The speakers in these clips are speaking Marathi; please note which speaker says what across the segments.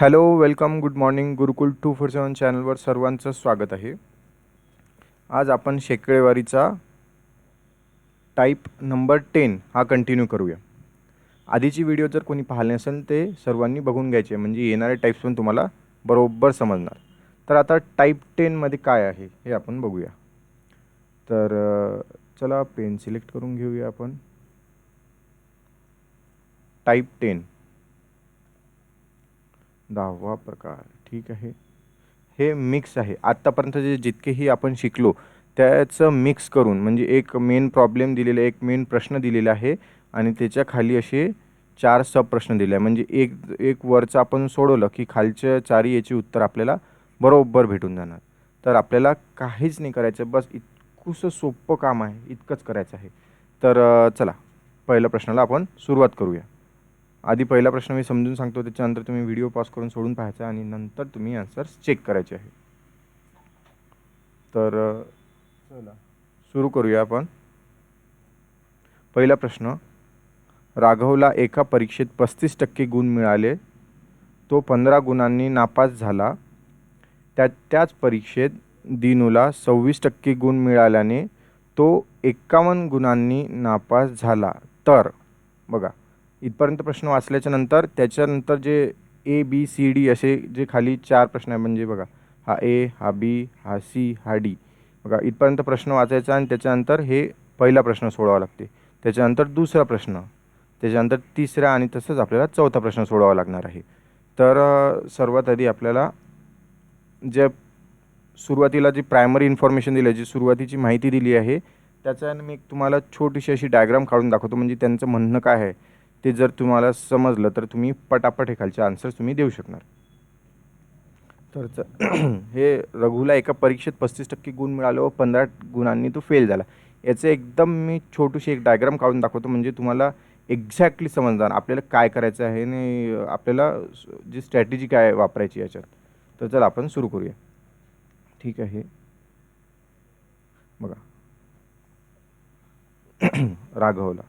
Speaker 1: Hello, welcome, good morning. Gurukul 247 चॅनलवर सर्वांचं स्वागत आहे. आज आपण शेकडेवारीचा टाईप नंबर 10 हा कंटिन्यू करूया. आधीची व्हिडिओ जर कोणी पाहिले नसेल ते सर्वांनी बघून घ्यायचे, म्हणजे येणारे टाईप्स पण तुम्हाला बरोबर समजणार. तर आता टाईप 10मध्ये काय आहे हे आपण बघूया. तर चला पेन सिलेक्ट करून घेऊया आपण. टाईप 10 10वा प्रकार. ठीक आहे. हे मिक्स आहे. आत्तापर्यंत जितकेही आपण शिकलो त्याचं मिक्स करून, म्हणजे एक मेन प्रॉब्लेम दिलेला आहे, एक मेन प्रश्न दिलेला आहे आणि त्याच्या खाली असे 4 सब प्रश्न दिले आहे. म्हणजे एक एक वरचं आपण सोडवलं की खालच्या 4 याची उत्तर आपल्याला बरोबर भेटून जाणार. तर आपल्याला काहीच नाही करायचं, बस इतकुसं सोपं काम आहे, इतकंच करायचं आहे. तर चला पहिल्या प्रश्नाला आपण सुरुवात करूया. आधी पहिला प्रश्न मी समजून सांगतो, त्याच्यानंतर तुम्ही व्हिडिओ पॉज करून सोडून पाहायचा आणि नंतर तुम्ही आन्सर्स चेक करायचे आहे. तर चला सुरू करूया आपण. पहिला प्रश्न. राघवला एका परीक्षेत 35% गुण मिळाले. तो 15 गुणांनी नापास झाला. त्याच परीक्षेत दिनूला 26% गुण मिळाल्याने तो 51 गुणांनी नापास झाला. तर बघा, इथपर्यंत प्रश्न वाचल्याच्या नंतर त्याच्यानंतर जे ए बी सी डी असे जे खाली 4 प्रश्न आहे, म्हणजे बघा हा ए, हा बी, हा सी, हा डी. बघा इथपर्यंत प्रश्न वाचायचा आणि त्याच्यानंतर हे पहिला प्रश्न सोडवावा लागते, त्याच्यानंतर दुसरा प्रश्न, त्याच्यानंतर तिसरा आणि तसंच आपल्याला चौथा प्रश्न सोडवावा लागणार आहे. तर सर्वात आधी आपल्याला जे सुरुवातीला जी प्रायमरी इन्फॉर्मेशन दिली आहे, जी सुरुवातीची माहिती दिली आहे, त्याच्यानं मी तुम्हाला छोटीशी अशी डायग्राम काढून दाखवतो, म्हणजे त्यांचं म्हणणं काय आहे ते जर तुम्हाला समजलं तर तुम्ही पटापट हे खालचे आन्सर्स तुम्ही देऊ शकणार. तर हे रघुला एका परीक्षेत 35% गुण मिळाले व 15 गुणांनी तो फेल झाला. याचं एकदम मी छोटीशी एक डायग्राम काढून दाखवतो, म्हणजे तुम्हाला एक्झॅक्टली समजणार आपल्याला काय करायचं आहे आणि आपल्याला जी स्ट्रॅटेजी काय वापरायची याच्यात. तर चला आपण सुरू करूया. ठीक आहे. बघा राघवला,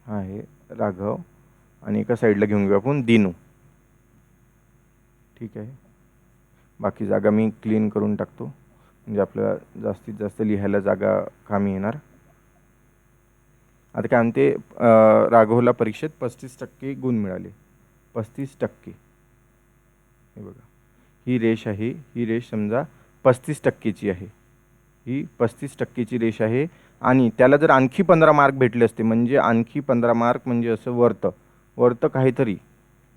Speaker 1: हा आहे राघव आणि एका साईडला घेऊन घेऊ आपण दिनू. ठीक आहे. बाकी जागा मी क्लीन करून टाकतो, म्हणजे आपल्याला जास्तीत जास्त लिहायला जागा कामी येणार. आता काय म्हणते, राघवला परीक्षेत 35% गुण मिळाले. 35%, हे बघा ही रेष आहे, ही रेष समजा 35%ची आहे, ही 35%ची रेष आहे. आणि त्याला जर आणखी 15 मार्क भेटले असते, म्हणजे आणखी 15 मार्क म्हणजे असं वरतं काहीतरी,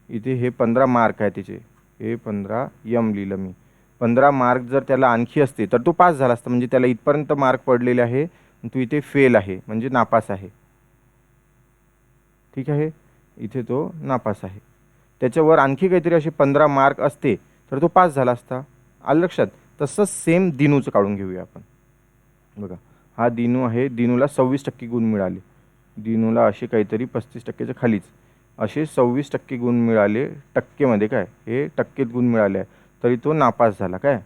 Speaker 1: इथे हे 15 मार्क आहे त्याचे, हे 15 यम लिहिलं मी. 15 मार्क जर त्याला आणखी असते तर तो पास झाला असता, म्हणजे त्याला इथपर्यंत मार्क पडलेले आहे, तो इथे फेल आहे म्हणजे नापास आहे. ठीक आहे, इथे तो नापास आहे. त्याच्यावर आणखी काहीतरी असे 15 मार्क असते तर तो पास झाला असता. आलं लक्षात. तसंच सेम दिनूचं काढून घेऊया आपण. बघा हा दिनू आहे, दिनूला 26% गुण मिळाले. दिनूला असे काहीतरी 35%च्या खालीच असे 26% गुण मिळाले. टक्केमध्ये काय, हे टक्केत गुण मिळाले आहे, तरी तो नापास झाला. काय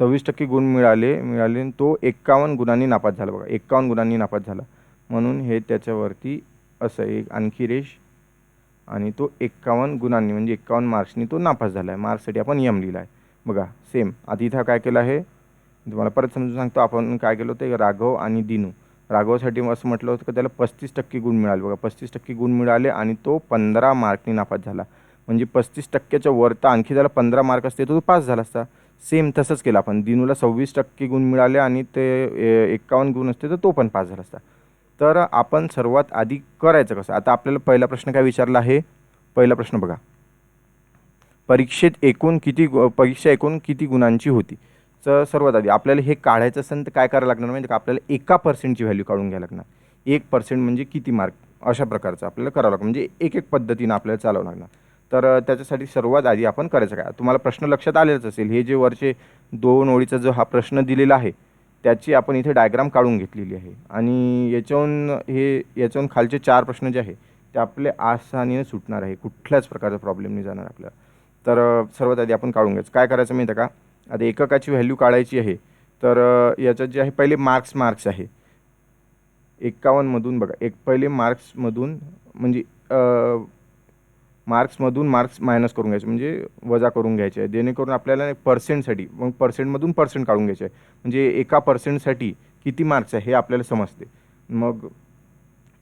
Speaker 1: 26% गुण मिळाले तो 51 गुणांनी नापास झाला. बघा 51 गुणांनी नापास झाला, म्हणून हे त्याच्यावरती असं एक आणखी रेष आणि तो 51 गुणांनी म्हणजे 51 मार्क्सनी तो नापास झाला आहे. मार्क्ससाठी आपण यम लिहिला आहे. बघा सेम. आता इथं काय केलं आहे तुम्हाला परत समजून सांगतो. आपण काय केलं होतं, राघव आणि दिनू. राघवसाठी असं म्हटलं होतं की त्याला 35% गुण मिळाले. बघा 35% गुण मिळाले आणि तो 15 मार्कनी नापास झाला, म्हणजे 35%च्या वरता आणखी त्याला 15 मार्क असते तर तो पास झाला असता. सेम तसंच केलं आपण. दिनूला 26% गुण मिळाले आणि ते 51 गुण असते तर तो पण पास झाला असता. तर आपण सर्वात आधी करायचं कसं. आता आपल्याला पहिला प्रश्न काय विचारला आहे. पहिला प्रश्न बघा, परीक्षा एकूण किती गुणांची होती. तर सर्वात आधी आपल्याला हे काढायचं असेल तर काय करायला लागणार, म्हणजे आपल्याला 1% व्हॅल्यू काढून घ्यायला लागणार. 1% म्हणजे किती मार्क, अशा प्रकारचं आपल्याला करावं लागणार, म्हणजे एक पद्धतीनं आपल्याला चालवावं लागणार. तर त्याच्यासाठी सर्वात आधी आपण करायचं काय. तुम्हाला प्रश्न लक्षात आलेच असेल. हे जे वरचे 2 ओळीचा जो हा प्रश्न दिलेला आहे त्याची आपण इथे डायग्राम काढून घेतलेली आहे, आणि याच्याहून खालचे 4 प्रश्न जे आहे ते आपले आसानीने सुटणार आहे, कुठल्याच प्रकारचा प्रॉब्लेम नाही जाणार आपल्याला. तर सर्वात आधी आपण काढून घ्यायचं. काय करायचं माहिती आहे का, आता एककाची व्हॅल्यू काढायची आहे. तर याच्यात जे आहे पहिले मार्क्स आहे 51मधून. बघा पहिले मार्क्समधून म्हणजे मार्क्समधून मार्क्स मायनस करून घ्यायचे, म्हणजे वजा करून घ्यायचे आहे, जेणेकरून आपल्याला पर्सेंटसाठी मग पर्सेंटमधून पर्सेंट काढून घ्यायचे आहे, म्हणजे एका पर्सेंटसाठी किती मार्क्स आहे हे आपल्याला समजते. मग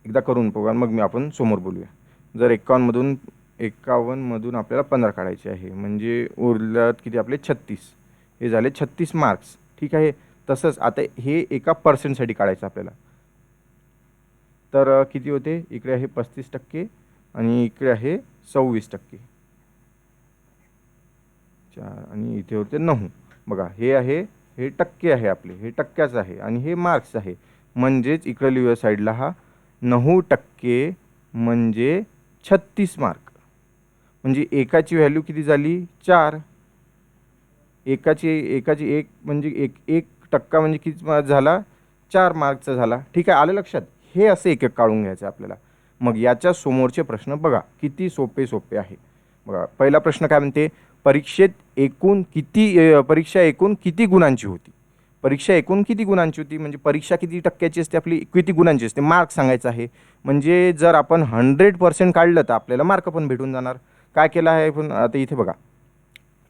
Speaker 1: एकदा करून बघा, मग आपण समोर बोलूया. जर 51मधून आपल्याला 15 काढायचे आहे, म्हणजे उरल्यात किती आपले 36, हे झाले 36 मार्क्स. ठीक आहे. तसंच आता हे एका पर्सेंटसाठी काढायचं आपल्याला, तर किती होते, इकडे आहे 35% आणि इकडे आहे 26%, 4 आणि इथे होते 9. बघा हे आहे, हे टक्के आहे आपले, हे टक्क्याचं आहे आणि हे मार्क्स आहे, म्हणजेच इकडे लिहूया साईडला हा 9% म्हणजे 36 मार्क. म्हणजे एकाची व्हॅल्यू किती झाली 4, एकाची एक म्हणजे 1% म्हणजे किती मार्क झाला 4 मार्कचा झाला. ठीक आहे, आलं लक्षात. हे असं एक एक काढून घ्यायचं आपल्याला. मग याच्या समोरचे प्रश्न बघा किती सोपे सोपे आहे. बघा पहिला प्रश्न काय म्हणते, परीक्षा एकूण किती गुणांची होती. परीक्षा एकूण किती गुणांची होती, म्हणजे परीक्षा किती टक्क्याची असते आपली, किती गुणांची असते, मार्क सांगायचं आहे. म्हणजे जर आपण 100% काढलं तर आपल्याला मार्क पण भेटून जाणार. काय केलं आहे पण आता इथे बघा,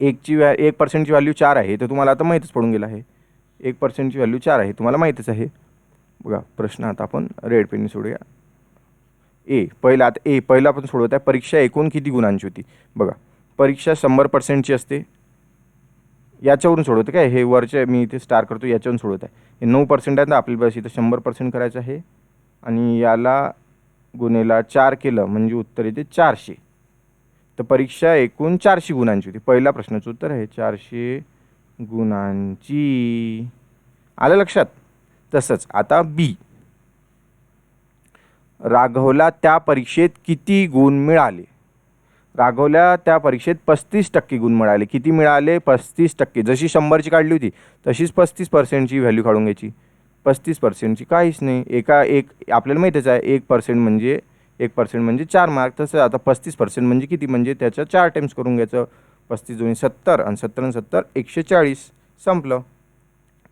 Speaker 1: 1% व्हॅल्यू 4 आहे, तर तुम्हाला आता माहीतच पडून गेलं आहे. 1% व्हॅल्यू 4 आहे, तुम्हाला माहीतच आहे. बघा प्रश्न आता आपण रेड पेनने सोडूया. पहिला आपण सोडवत आहे, परीक्षा एकूण किती गुणांची होती. बघा परीक्षा 100%ची असते, याच्यावरून सोडवते काय, हे वरचे मी इथे स्टार करतो याच्यावरून सोडवत आहे. हे 9% आहे, तर आपल्याला बस इथं 100% करायचं आहे आणि याला गुणेला 4 केलं म्हणजे उत्तर येते 400. तर परीक्षा एकूण 400 गुणांची होती. पहिला प्रश्नाचं उत्तर आहे 400 गुणांची. आलं लक्षात. तसंच आता बी, राघवला त्या परीक्षेत किती गुण मिळाले. राघवला त्या परीक्षेत 35% गुण मिळाले. किती मिळाले 35%. जशी 100ची काढली होती तशीच 35%ची व्हॅल्यू काढून घ्यायची. 35%ची काहीच नाही, आपल्याला माहीतच आहे 1% म्हणजे 4 मार्क. तसं आता 35% म्हणजे किती, म्हणजे त्याच्या 4 टाइम्स करून घ्यायचं. 35 दोन्ही 70 आणि 70 आणि 70 140, संपलं.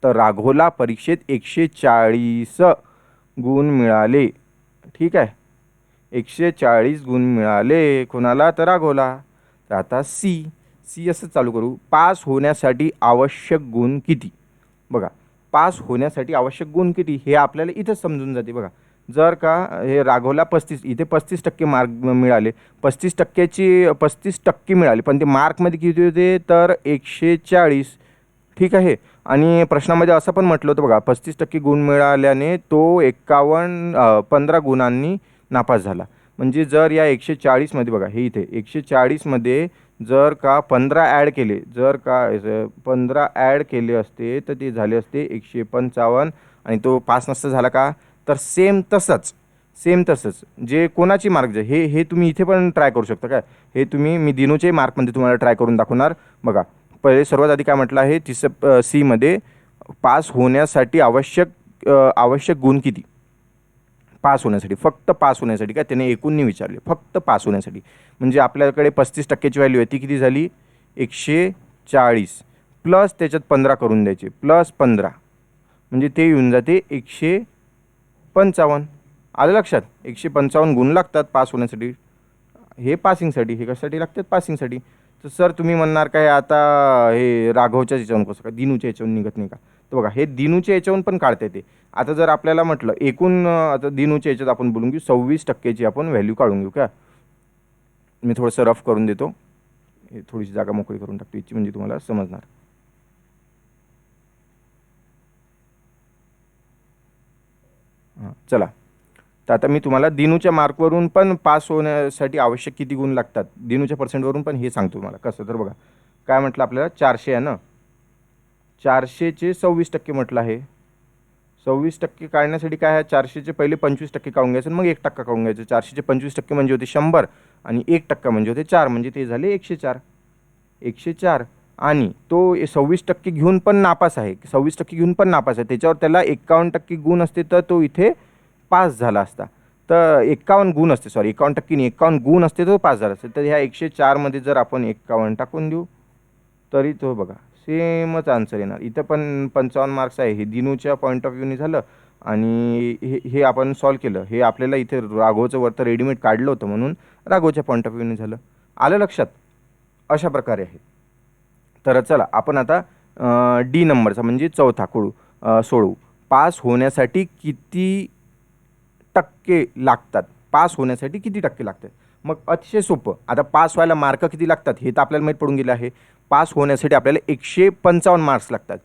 Speaker 1: तर राघवला परीक्षेत 140 गुण मिळाले. ठीक आहे, 140 गुण मिळाले कोणाला, तर राघवला. तर आता सी असं चालू करू, पास होण्यासाठी आवश्यक गुण किती. बघा पास होण्यासाठी आवश्यक गुण किती हे आपल्याला इथंच समजून जाते. बघा जर का हे राघवला 35, इथे 35% मार्क मिळाले, 35% मिळाले, पण ते मार्कमध्ये किती होते तर 140. ठीक आहे. आणि प्रश्नामध्ये असं पण म्हटलं होतं बघा, 35% गुण मिळाल्याने तो 15 गुणांनी नापास झाला. म्हणजे जर या 140मध्ये बघा, हे इथे 140मध्ये जर का 15 ॲड केले असते तर ते झाले असते 155 आणि तो पास नसता झाला का. तर सेम तसंच जे कोणाची मार्क हे तुम्ही इथे पण ट्राय करू शकता काय. हे तुम्ही मी दिनूचे मार्कमध्ये तुम्हाला ट्राय करून दाखवणार. बघा पहिले सर्वात आधी काय म्हटलं आहे, सीमध्ये पास होण्यासाठी आवश्यक गुण किती. पास होण्यासाठी, फक्त पास होण्यासाठी, काय त्याने एकूण नाही विचारले, फक्त पास होण्यासाठी. म्हणजे आपल्याकडे 35%ची व्हॅल्यू आहे, ती किती झाली 140 प्लस त्याच्यात 15 करून द्यायचे, प्लस 15 म्हणजे ते येऊन जाते 155. आलं लक्षात. 155 गुण लागतात पास होण्यासाठी. हे पासिंगसाठी, हे कशासाठी लागतात पासिंगसाठी. तर सर तुम्ही म्हणणार काय आता हे राघवच्या याच्यावरून कसं काय, दिनूच्या याच्यावरून निघत नाही का. तर बघा हे दिनूच्या याच्यावरून पण काढता येते. आता जर आपल्याला म्हटलं एकूण, आता दिनूच्या याच्यात आपण बोलून घेऊ 26%ची आपण व्हॅल्यू काढून घेऊ का. मी थोडंसं रफ करून देतो, हे थोडीशी जागा मोकळी करून टाकतो इच्छी, म्हणजे तुम्हाला समजणार. हां चला, तर आता मी तुम्हाला दिनूच्या मार्कवरून पण पास होण्यासाठी आवश्यक किती गुण लागतात, दिनूच्या पर्सेंटवरून पण हे सांगतो तुम्हाला कसं. तर बघा काय म्हटलं आपल्याला 400 आहे ना, 400चे 26% म्हटलं आहे. 26% काढण्यासाठी काय आहे, 400चे पहिले 25% काढून घ्यायचं, मग 1% काढून घ्यायचं. 400चे 25% म्हणजे होते 100 आणि 1% म्हणजे होते 4, म्हणजे ते झाले 104. आणि तो 26% घेऊन पण नापास आहे, 26% घेऊन पण नापास आहे, त्याच्यावर त्याला 51% गुण असते तर तो इथे पास झाला असता. तर 51 गुण असते, 51% नाही 51 गुण असते तो पास झाला असते. तर ह्या 104मध्ये जर आपण 51 टाकून देऊ तरी तो बघा सेमच आन्सर येणार. इथं पण 55 मार्क्स आहे, हे दिनूच्या पॉईंट ऑफ व्ह्यूने झालं. आणि हे आपण सॉल्व केलं, हे आपल्याला इथे राघवचं वरतं रेडीमेड काढलं होतं म्हणून राघवच्या पॉईंट ऑफ व्ह्यूने झालं. आलं लक्षात? अशा प्रकारे आहे. तर चला आपण आता डी नंबरचा म्हणजे चौथा सोडवू. पास होण्यासाठी किती टक्के लागतात? पास होण्यासाठी किती टक्के लागतात? मग अतिशय सोपं. आता पास व्हायला मार्क किती लागतात हे तर आपल्याला माहीत पडून गेलं आहे. पास होण्यासाठी आपल्याला 155 मार्क्स लागतात.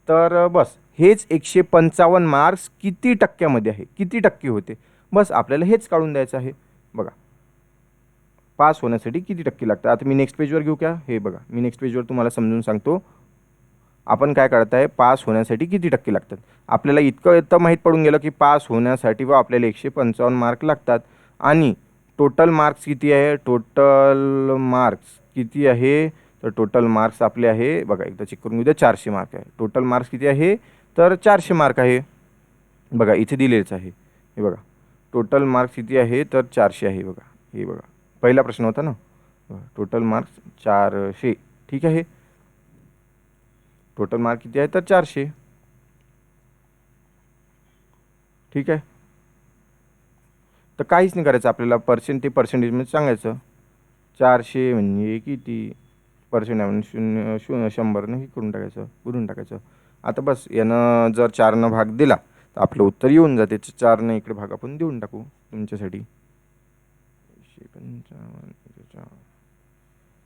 Speaker 1: तर बस हेच 155 मार्क्स किती टक्क्यामध्ये आहे, किती टक्के होते, बस आपल्याला हेच काढून द्यायचं आहे. बघा पास होण्यासाठी किती टक्के लागतात. आता मी नेक्स्ट पेजवर घेऊ का? हे बघा मी नेक्स्ट पेजवर तुम्हाला समजून सांगतो. आपण काय करत आहे, पास होण्यासाठी किती टक्के लागतात. आपल्याला इतकं माहीत पडून गेलं की पास होण्यासाठी आपल्याला 155 मार्क लागतात. आणि टोटल मार्क्स किती आहे? टोटल मार्क्स किती आहे? तर टोटल मार्क्स आपले आहे बघा एकदा चेक करून घेऊ द्या. 400 मार्क आहे. टोटल मार्क्स किती आहे? तर 400 मार्क आहे. बघा इथे दिलेच आहे. हे बघा टोटल मार्क्स किती आहे? तर 400 आहे. बघा हे बघा पहिला प्रश्न होता ना. Total marks 400. ठीक आहे. टोटल मार्क किती आहे? तर 400. ठीक आहे. तर काहीच नाही करायचं आपल्याला. पर्सेंटेजमध्ये सांगायचं. 400 म्हणजे किती पर्सेंट आहे म्हणून 100 हे करून टाकायचं. आता बस यानं जर 4नं भाग दिला तर आपलं उत्तर येऊन जाते. 4नं इकडे भाग आपण देऊन टाकू तुमच्यासाठी.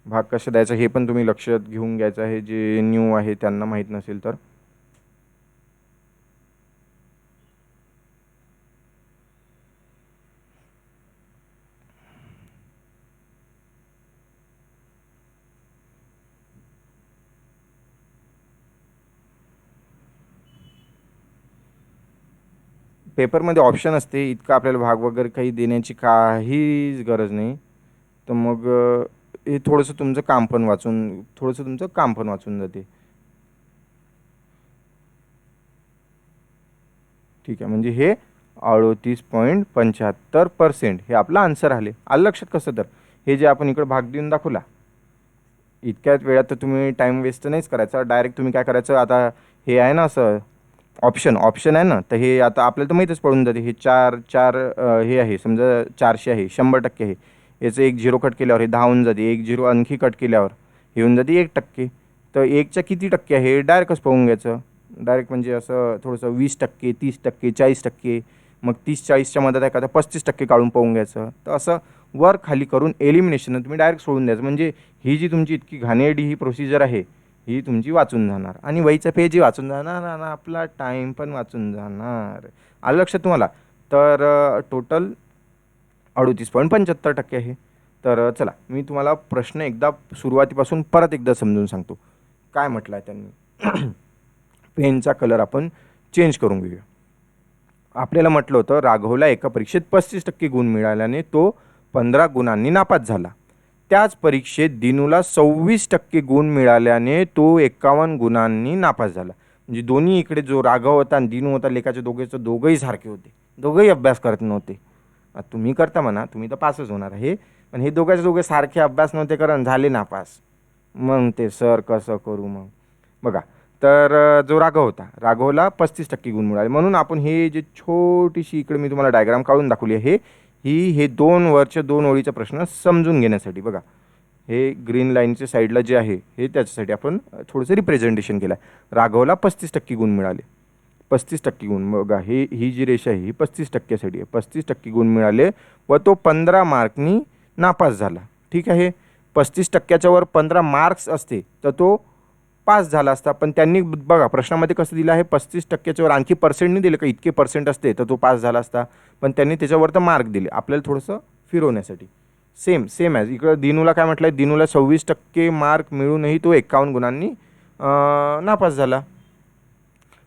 Speaker 1: भाग कशा द्यायचा हे पण तुम्ही लक्षात घेऊन घ्यायचं आहे, जे न्यू आहे त्यांना माहीत नसेल तर. पेपरमध्ये ऑप्शन असते, इतका आपल्याला भाग वगैरे काही देण्याची काहीच गरज नाही. तर मग हे थोडंसं तुमचं काम पण वाचून जाते. ठीक आहे. म्हणजे हे 38.75% हे आपलं आन्सर आले. आलं लक्षात कसं? तर हे जे आपण इकडे भाग देऊन दाखवला, इतक्याच वेळात तर तुम्ही टाईम वेस्ट नाहीच करायचा. डायरेक्ट तुम्ही काय करायचं, आता हे आहे ना असं ऑप्शन आहे ना, तर हे आता आपल्याला तर माहीतच पडून जाते. हे 4 हे आहे समजा 400 आहे, 100% आहे. याचं 1 झिरो कट केल्यावर हे 10 होऊन जाते. 1 झिरो आणखी कट केल्यावर हे होऊन जाते 1%. तर 1च्या किती टक्के आहे डायरेक्टच पाहून घ्यायचं. डायरेक्ट म्हणजे असं थोडंसं 20%, 30%, 40%. मग 30-40च्या मधात आहे का तर 35% काढून पाहून घ्यायचं. तर असं वर खाली करून एलिमिनेशन तुम्ही डायरेक्ट सोडून द्यायचं. म्हणजे ही जी तुमची इतकी घाणेरडी ही प्रोसिजर आहे ही तुमची वाचून जाणार. आणि वहीचं पेजही वाचून जाणार आणि आपला टाईम पण वाचून जाणार. आलं लक्षात तुम्हाला? तर टोटल 38.75% आहे. तर चला मी तुम्हाला प्रश्न एकदा सुरुवातीपासून परत एकदा समजून सांगतो. काय म्हटलं आहे त्यांनी. पेनचा कलर आपण चेंज करून घेऊया. आपल्याला म्हटलं होतं राघवला एका परीक्षेत 35% गुण मिळाल्याने तो 15 गुणांनी नापास झाला. त्याच परीक्षेत दिनूला 26% गुण मिळाल्याने तो 51 गुणांनी नापास झाला. म्हणजे दोन्ही इकडे जो राघव होता आणि दिनू होता लेखाचे दोघंही सारखे होते. दोघंही अभ्यास करत नव्हते. तुम्ही करता म्हणा, तुम्ही तर पासच होणार आहे. पण हे दोघे सारखे अभ्यास नव्हते करत, झाले नापास. मग ते सर कसं करू मग? बघा तर जो राघव होता, राघवला 35% गुण मिळाले. म्हणून आपण हे जे छोटीशी इकडे मी तुम्हाला डायग्राम काढून दाखवली आहे, हे 2 ओळीचा प्रश्न समजून घेण्यासाठी. बघा हे ग्रीन लाईनच्या साईडला जे आहे हे त्याच्यासाठी आपण थोडंसं रिप्रेझेंटेशन केलं आहे. राघवला 35% गुण मिळाले. 35% गुण. बघा ही जी रेषा आहे ही 35%साठी आहे. 35% गुण मिळाले व तो 15 मार्कनी नापास झाला. ठीक आहे. 35%च्या वर 15 मार्क्स असते तर तो पास झाला असता. पण त्यांनी बघा प्रश्नामध्ये कसं दिलं आहे, 35%च्या वर आणखी पर्सेंट नाही दिले का, इतके पर्सेंट असते तर तो पास झाला असता. पण त्यांनी त्याच्यावर तर मार्क दिले आपल्याला थोडंसं फिरवण्यासाठी. सेम ॲज इकडं दिनूला काय म्हटलं आहे, दिनूला 26% मार्क मिळूनही तो 51 गुणांनी नापास झाला.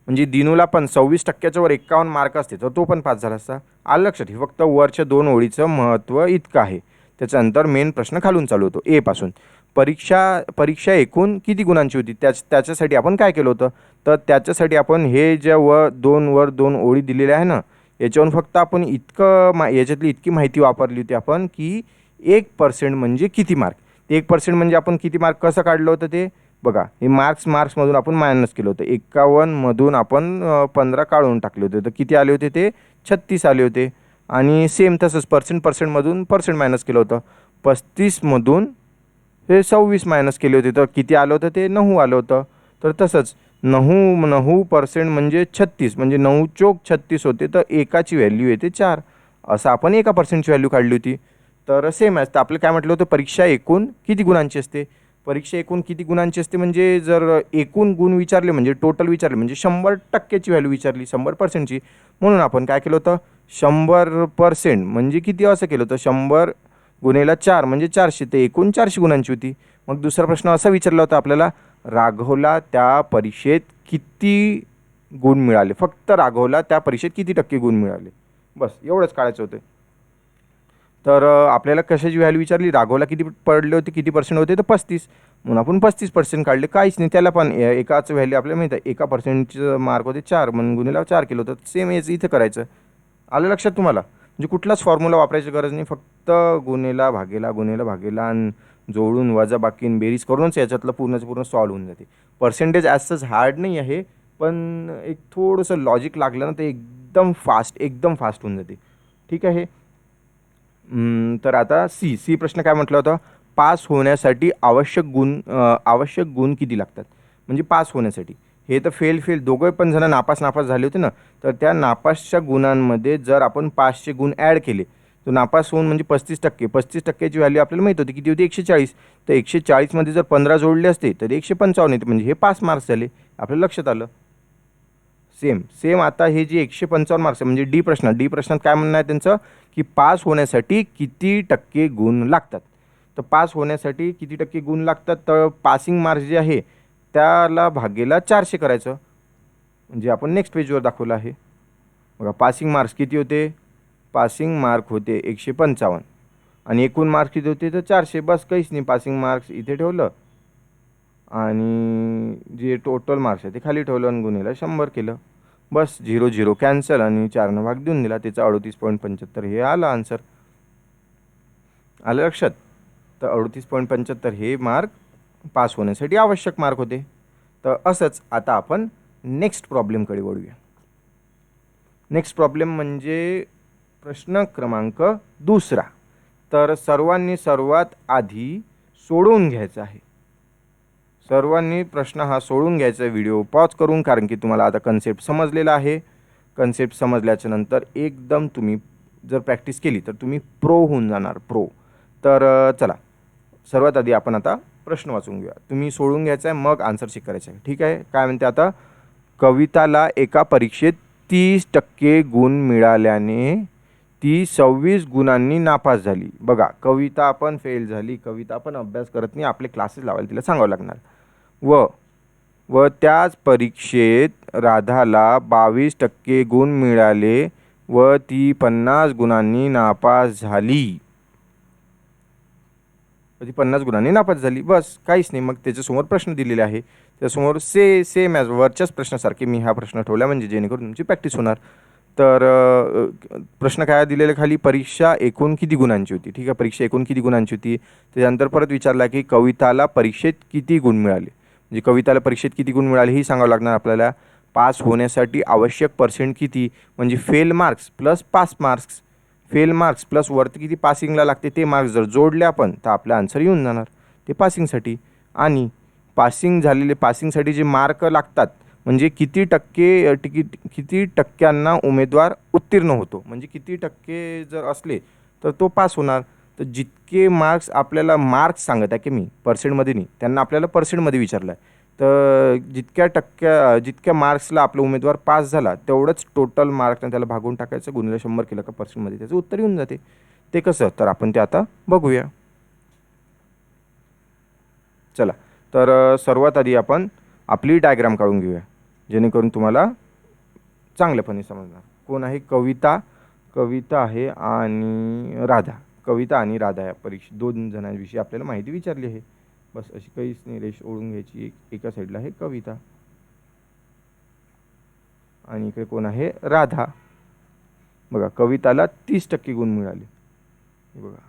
Speaker 1: म्हणजे दिनूला पण 26%च्या वर 51 मार्क असते तर तो पण पास झाला असता. आलं लक्षात? हे फक्त वरच्या 2 ओळीचं महत्त्व इतकं आहे. त्याच्यानंतर मेन प्रश्न खालून चालू होतो ए पासून. परीक्षा एकूण किती गुणांची होती त्याच्यासाठी आपण काय केलं होतं, तर त्याच्यासाठी आपण हे ज्या वर 2 ओळी दिलेल्या आहे ना, याच्यावरून फक्त आपण याच्यातली इतकी माहिती वापरली होती आपण की 1% म्हणजे किती मार्क. ते 1% म्हणजे आपण किती मार्क कसं काढलं होतं ते बघा. हे मार्क्समधून आपण मायनस केलं होतं. 51मधून आपण 15 काढून टाकले होते तर किती आले होते ते 36 आले होते. आणि सेम तसंच पर्सेंटमधून पर्सेंट मायनस केलं होतं. 35मधून हे 26 मायनस केले होते तर किती आलं होतं ते 9 आलं होतं. तर तसंच 9% म्हणजे 36 म्हणजे 9 चोक 36 होते तर एकाची व्हॅल्यू येते 4. असं आपण एका पर्सेंटची व्हॅल्यू काढली होती. तर सेम आहे. तर आपलं काय म्हटलं होतं परीक्षा एकूण किती गुणांची असते. परीक्षा एकूण किती गुणांची असते म्हणजे जर एकूण गुण विचारले म्हणजे टोटल विचारले म्हणजे 100%ची व्हॅल्यू विचारली 100%ची. म्हणून आपण काय केलं होतं 100% म्हणजे किती असं केलं होतं 100 गुणेला 4 म्हणजे 400 ते एकूण 400 गुणांची होती. मग दुसरा प्रश्न असा विचारला होता आपल्याला राघवला त्या परीक्षेत किती गुण मिळाले. फक्त राघवला त्या परीक्षेत किती टक्के गुण मिळाले बस एवढंच काढायचं होतं. तर आपल्याला कशाची व्हॅल्यू विचारली राघवला किती पडले होते किती पर्सेंट होते तर 35. म्हणून आपण 35% काढले काहीच नाही. त्याला पण एकाच व्हॅल्यू आपल्याला माहिती आहे एका पर्सेंटचं मार्क होते 4 म्हणून गुन्हेला 4 केलं होतं. सेम याचं इथं करायचं. आलं लक्षात तुम्हाला. म्हणजे कुठलाच फॉर्म्युला वापरायची गरज नाही. फक्त गुन्हेला भागेला आणि जोडून वजाबाकी बेरीज करूनच याच्यातलं पूर्णचं पूर्ण सॉल्व्ह होऊन जाते. पर्सेंटेज ॲज सच हार्ड नाही आहे पण एक थोडंसं लॉजिक लागलं ना ते एकदम फास्ट होऊन जाते. ठीक आहे. तर आता सी प्रश्न काय म्हटलं होतं पास होण्यासाठी आवश्यक गुण किती लागतात. म्हणजे पास होण्यासाठी हे तर फेल दोघं पण जण नापास झाले होते ना. तर त्या नापासच्या गुणांमध्ये जर आपण 500 गुण ॲड केले तर नापास होऊन म्हणजे 35%ची व्हॅल्यू आपल्याला माहिती होती किती होती 140. तर 140मध्ये जर 15 जोडले असते तर 155 येते म्हणजे हे 5 मार्क्स झाले. आपल्याला लक्षात आलं. सेम आता हे जे 155 मार्क्स आहे म्हणजे डी प्रश्नात काय म्हणणं आहे त्यांचं की पास होण्यासाठी किती टक्के गुण लागतात. तर पास होण्यासाठी किती टक्के गुण लागतात तर पासिंग मार्क्स जे आहे त्याला भागेला 400 करायचं. म्हणजे आपण नेक्स्ट पेजवर दाखवलं आहे बघा. पासिंग मार्क्स किती होते पासिंग मार्क होते 155 आणि एकूण मार्क्स किती होते तर 400. बस काहीच नाही. पासिंग मार्क्स इथे ठेवलं आणि जे टोटल मार्क्स आहे ते खाली ठेवलं आणि गुन्हेला 100 केलं. बस 0 कॅन्सल आणि 4 भाग देऊन दिला त्याचा 38.75 हे आलं आन्सर. आलं लक्षात. तर 38.75 हे मार्क पास होण्यासाठी आवश्यक मार्क होते. तर असंच आता आपण नेक्स्ट प्रॉब्लेमकडे वळूया. नेक्स्ट प्रॉब्लेम म्हणजे प्रश्न क्रमांक 2. तर सर्वांनी सर्वात आधी सोडवून घ्यायचा आहे. सर्वांनी प्रश्न हा सोडून घ्यायचा व्हिडिओ पॉज करून कारण की तुम्हाला आता कन्सेप्ट समजलेला आहे. कन्सेप्ट समजल्याच्या नंतर एकदम तुम्ही जर प्रॅक्टिस केली तर तुम्ही प्रो होऊन जाणार प्रो. तर चला सर्वात आधी आपण आता प्रश्न वाचून घेऊया. तुम्ही सोडून घ्यायचा आहे मग आन्सर चेक करायचं आहे. ठीक आहे. काय म्हणते आता कविताला एका परीक्षेत 30% गुण मिळाल्याने ती 26 गुणांनी नापास झाली. बघा कविता पण फेल झाली. कविता पण अभ्यास करत नाही. आपले क्लासेस लावायला तिला सांगावं लागणार. व त्याच परीक्षेत राधाला 22% गुण मिळाले व ती 50 गुणांनी नापास झाली. ती 50 गुणांनी नापास झाली. बस काहीच नाही. मग त्याच्यासमोर प्रश्न दिलेले आहे. त्यासमोर सेम ॲज वरच्याच प्रश्नासारखे मी हा प्रश्न ठेवला म्हणजे जेणेकरून तुमची प्रॅक्टिस होणार. तर प्रश्न काय दिलेला खाली परीक्षा एकूण किती गुणांची होती. ठीक आहे. परीक्षा एकूण किती गुणांची होती. त्याच्यानंतर परत विचारला की कविताला परीक्षेत किती गुण मिळाले. म्हणजे कविताला परीक्षेत किती गुण मिळाले ही सांगावं लागणार आपल्याला. पास होण्यासाठी आवश्यक पर्सेंट किती म्हणजे fail marks plus pass marks. Fail marks plus वरती किती पासिंगला लागते ते मार्क्स जर जोडले आपण तर आपला आन्सर येऊन जाणार ते पासिंगसाठी. आणि पासिंगसाठी जे मार्क लागतात म्हणजे किती टक्क्यांना उमेदवार उत्तीर्ण होतो म्हणजे किती टक्के जर असले तर तो पास होणार. तर जितके मार्क्स आपल्याला मार्क्स सांगत आहे की मी पर्सेंटमध्ये नाही त्यांना आपल्याला पर्सेंटमध्ये विचारलं आहे. तर जितक्या मार्क्सला आपला उमेदवार पास झाला तेवढंच टोटल मार्क्सने त्याला भागून टाकायचं गुणिले 100 केलं का पर्सेंटमध्ये त्याचं उत्तर येऊन जाते. ते कसं तर आपण ते आता बघूया. चला तर सर्वात आधी आपण आपली डायग्राम काढून घेऊया जेणेकरून तुम्हाला चांगल्यापणे समजणार. कोण आहे कविता आहे आणि राधा या परीक्षा 2 जणांविषयी आपल्याला माहिती विचारली आहे. बस अशी काहीच नाही. रेष ओढून घ्यायची. एका साईडला आहे कविता आणि इकडे कोण आहे राधा. बघा कविताला 30% गुण मिळाले. बघा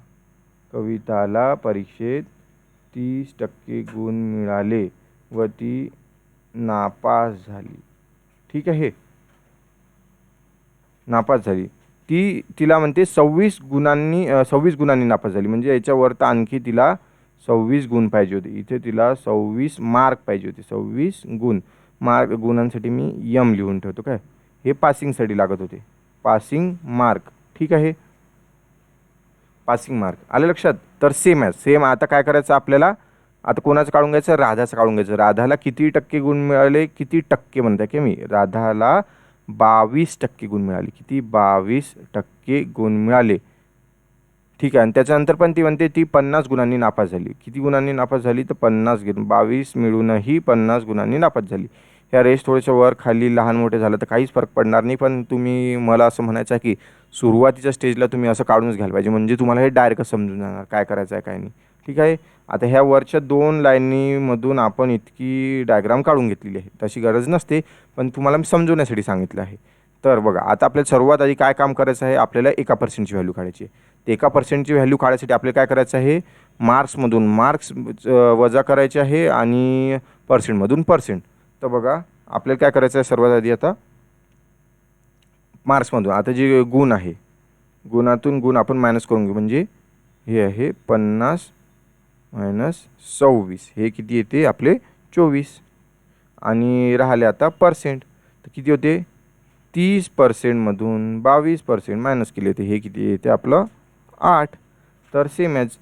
Speaker 1: कविताला परीक्षेत 30% गुण मिळाले व ती नापास झाली. ठीक आहे. नापास झाली. तिला म्हणते 26 गुणांनी नापास झाली म्हणजे याच्यावर तर आणखी तिला 26 गुण पाहिजे होते. इथे तिला 26 मार्क पाहिजे होते. 26 गुण. मार्क गुणांसाठी मी यम लिहून ठेवतो. काय हे पासिंगसाठी लागत होते. Passing mark. ठीक आहे, पासिंग मार्क आलं लक्षात. तर सेम आता काय करायचं आपल्याला, आता कोणाचं काढून घ्यायचं, राधाचं काढून घ्यायचं. राधाला किती टक्के गुण मिळाले, किती टक्के म्हणताय की मी, राधाला 22% गुण मिळाले. किती, 22% गुण मिळाले. ठीक आहे, आणि त्याच्यानंतर पण ती म्हणते ती 50 गुणांनी नापास झाली. किती गुणांनी नापास झाली, तर 50 गुण. 22 मिळूनही 50 गुणांनी नापास झाली. ह्या रेष थोडेसे वर खाली लहान मोठे झालं तर काहीच फरक पडणार नाही, पण तुम्ही मला असं म्हणायचं आहे की सुरुवातीच्या स्टेजला तुम्ही असं काढूनच घ्यायला पाहिजे, म्हणजे तुम्हाला हे डायरेक्ट समजून जाणार काय करायचं आहे काय नाही. ठीक आहे, आता ह्या वरच्या 2 लाईनीमधून आपण इतकी डायग्राम काढून घेतलेली आहे. तशी गरज नसते, पण तुम्हाला मी समजवण्यासाठी सांगितलं आहे. तर बघा, आता आपल्याला सर्वात आधी काय काम करायचं आहे, आपल्याला 1% व्हॅल्यू काढायची आहे. ते 1% व्हॅल्यू काढायसाठी आपल्याला काय करायचं आहे, मार्क्समधून मार्क्स वजा करायचे आहे आणि पर्सेंटमधून पर्सेंट. तर बघा आपल्याला काय करायचं आहे, सर्वात आधी आता मार्क्समधून आता जे गुण आहे, गुणातून गुण आपण मायनस करून घेऊ. म्हणजे हे आहे 50 मायनस 26, हे किती येते आपले 24. आणि राहिले आता पर्सेंट, तर किती होते 30%मधून 22% मायनस केले होते, हे किती येते आपलं 8. तर सेम ॲज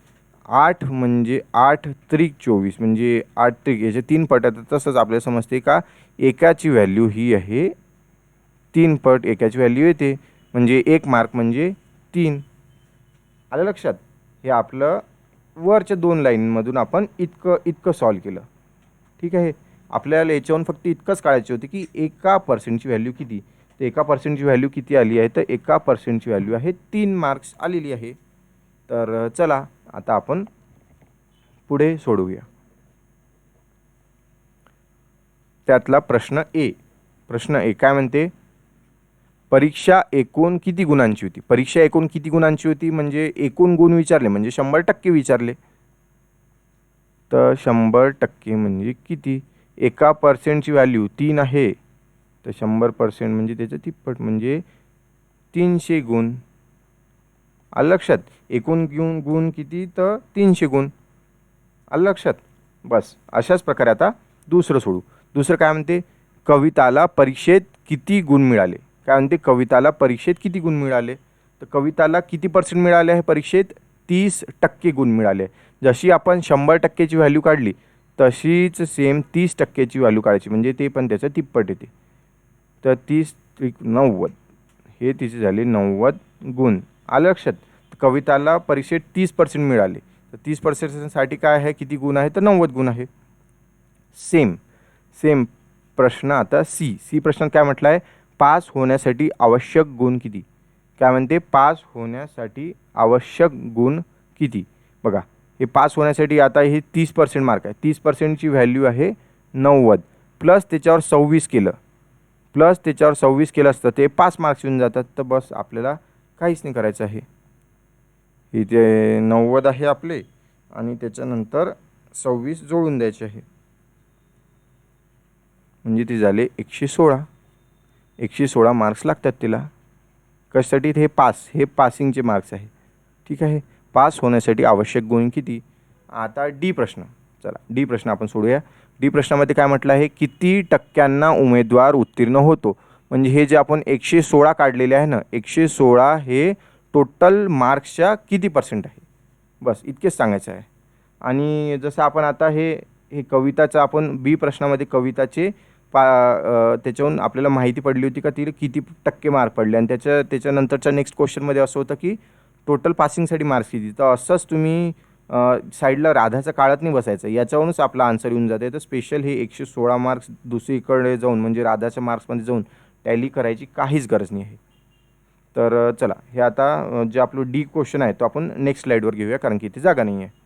Speaker 1: 8 म्हणजे 8 त्रिक 24, म्हणजे 8 त्रिक याचे 3 पट आहेत. तसंच आपल्याला समजते का एकाची व्हॅल्यू ही आहे 3 पट एकाची व्हॅल्यू येते, म्हणजे 1 मार्क म्हणजे 3. आलं लक्षात. हे आपलं वरच्या 2 लाईनमधून आपण इतकं सॉल्व केलं. ठीक आहे, आपल्याला याच्यावरून फक्त इतकंच काढायचे होते की 1%ची व्हॅल्यू किती. तर 1%ची व्हॅल्यू किती आली आहे, तर 1%ची व्हॅल्यू आहे 3 मार्क्स आलेली आहे. तर चला आता आपण पुढे सोडवूया. त्यातला प्रश्न ए काय म्हणते, परीक्षा एकूण किती गुणांची होती. परीक्षा एकूण किती गुणांची होती म्हणजे एकूण गुण विचारले म्हणजे 100% विचारले. तर 100% म्हणजे किती, 1%ची व्हॅल्यू 3 आहे, तर 100% म्हणजे त्याचं तिप्पट म्हणजे 300 गुण. आलं लक्षात. एकूण गुण किती, तर 300 गुण. आलं लक्षात. बस अशाच प्रकारे आता दुसरं सोडू. दुसरं काय म्हणते, कविताला परीक्षेत किती गुण मिळाले. काय म्हणते, कविताला परीक्षेत किती गुण मिळाले. तर कविताला किती पर्सेंट मिळाले आहे परीक्षेत, 30% गुण मिळाले. जशी आपण 100%ची व्हॅल्यू काढली तशीच सेम 30%ची व्हॅल्यू काढायची, म्हणजे ते पण त्याचं तिप्पट येते. तर 30 त्रिक 90, हे तिचे झाले 90 गुण. आलं लक्षात. कविताला परीक्षेत 30% मिळाले, तर 30%साठी काय आहे, किती गुण आहे, तर 90 गुण आहे. सेम प्रश्न आता सी प्रश्नात काय म्हटलं आहे, पास होण्यासाठी आवश्यक गुण किती. काय म्हणते, पास होण्यासाठी आवश्यक गुण किती. बघा हे पास होण्यासाठी आता हे 30% मार्क आहे, 30%ची व्हॅल्यू आहे 90 प्लस त्याच्यावर 26 केलं असतं ते 5 मार्क्स येऊन जातात. तर बस आपल्याला काहीच नाही करायचं आहे. इथे 90 आहे आपले आणि त्याच्यानंतर 26 जोडून द्यायचे आहे, म्हणजे ते झाले 116 मार्क्स लागतात तिला. कशासाठी, हे पासिंगचे मार्क्स आहे. ठीक आहे, पास होण्यासाठी आवश्यक गुण किती. आता डी प्रश्न, चला डी प्रश्न आपण सोडूया. डी प्रश्नामध्ये काय म्हटलं आहे, किती टक्क्यांना उमेदवार उत्तीर्ण होतो. म्हणजे हे जे आपण 116 काढलेले आहे ना, 116 हे टोटल मार्क्सच्या किती पर्सेंट आहे, बस इतकेच सांगायचं आहे. आणि जसं आपण आता हे कविताचं आपण बी प्रश्नामध्ये कविताचे त्याच्याहून आपल्याला माहिती पडली होती का तिला किती टक्के मार्क पडले, आणि त्याच्यानंतरच्या नेक्स्ट क्वेश्चनमध्ये असं होतं की टोटल पासिंगसाठी मार्क्स किती. तर असंच तुम्ही साईडला राधाचं काळात नाही बसायचं, याच्यावरूनच आपला आन्सर येऊन जाते. तर स्पेशल हे 116 मार्क्स दुसरीकडे जाऊन म्हणजे राधाच्या मार्क्समध्ये जाऊन टॅली करायची काहीच गरज नाही आहे. तर चला हे आता जे आपलं डी क्वेश्चन आहे तो आपण नेक्स्ट स्लाईडवर घेऊया, कारण की इथे जागा नाही आहे.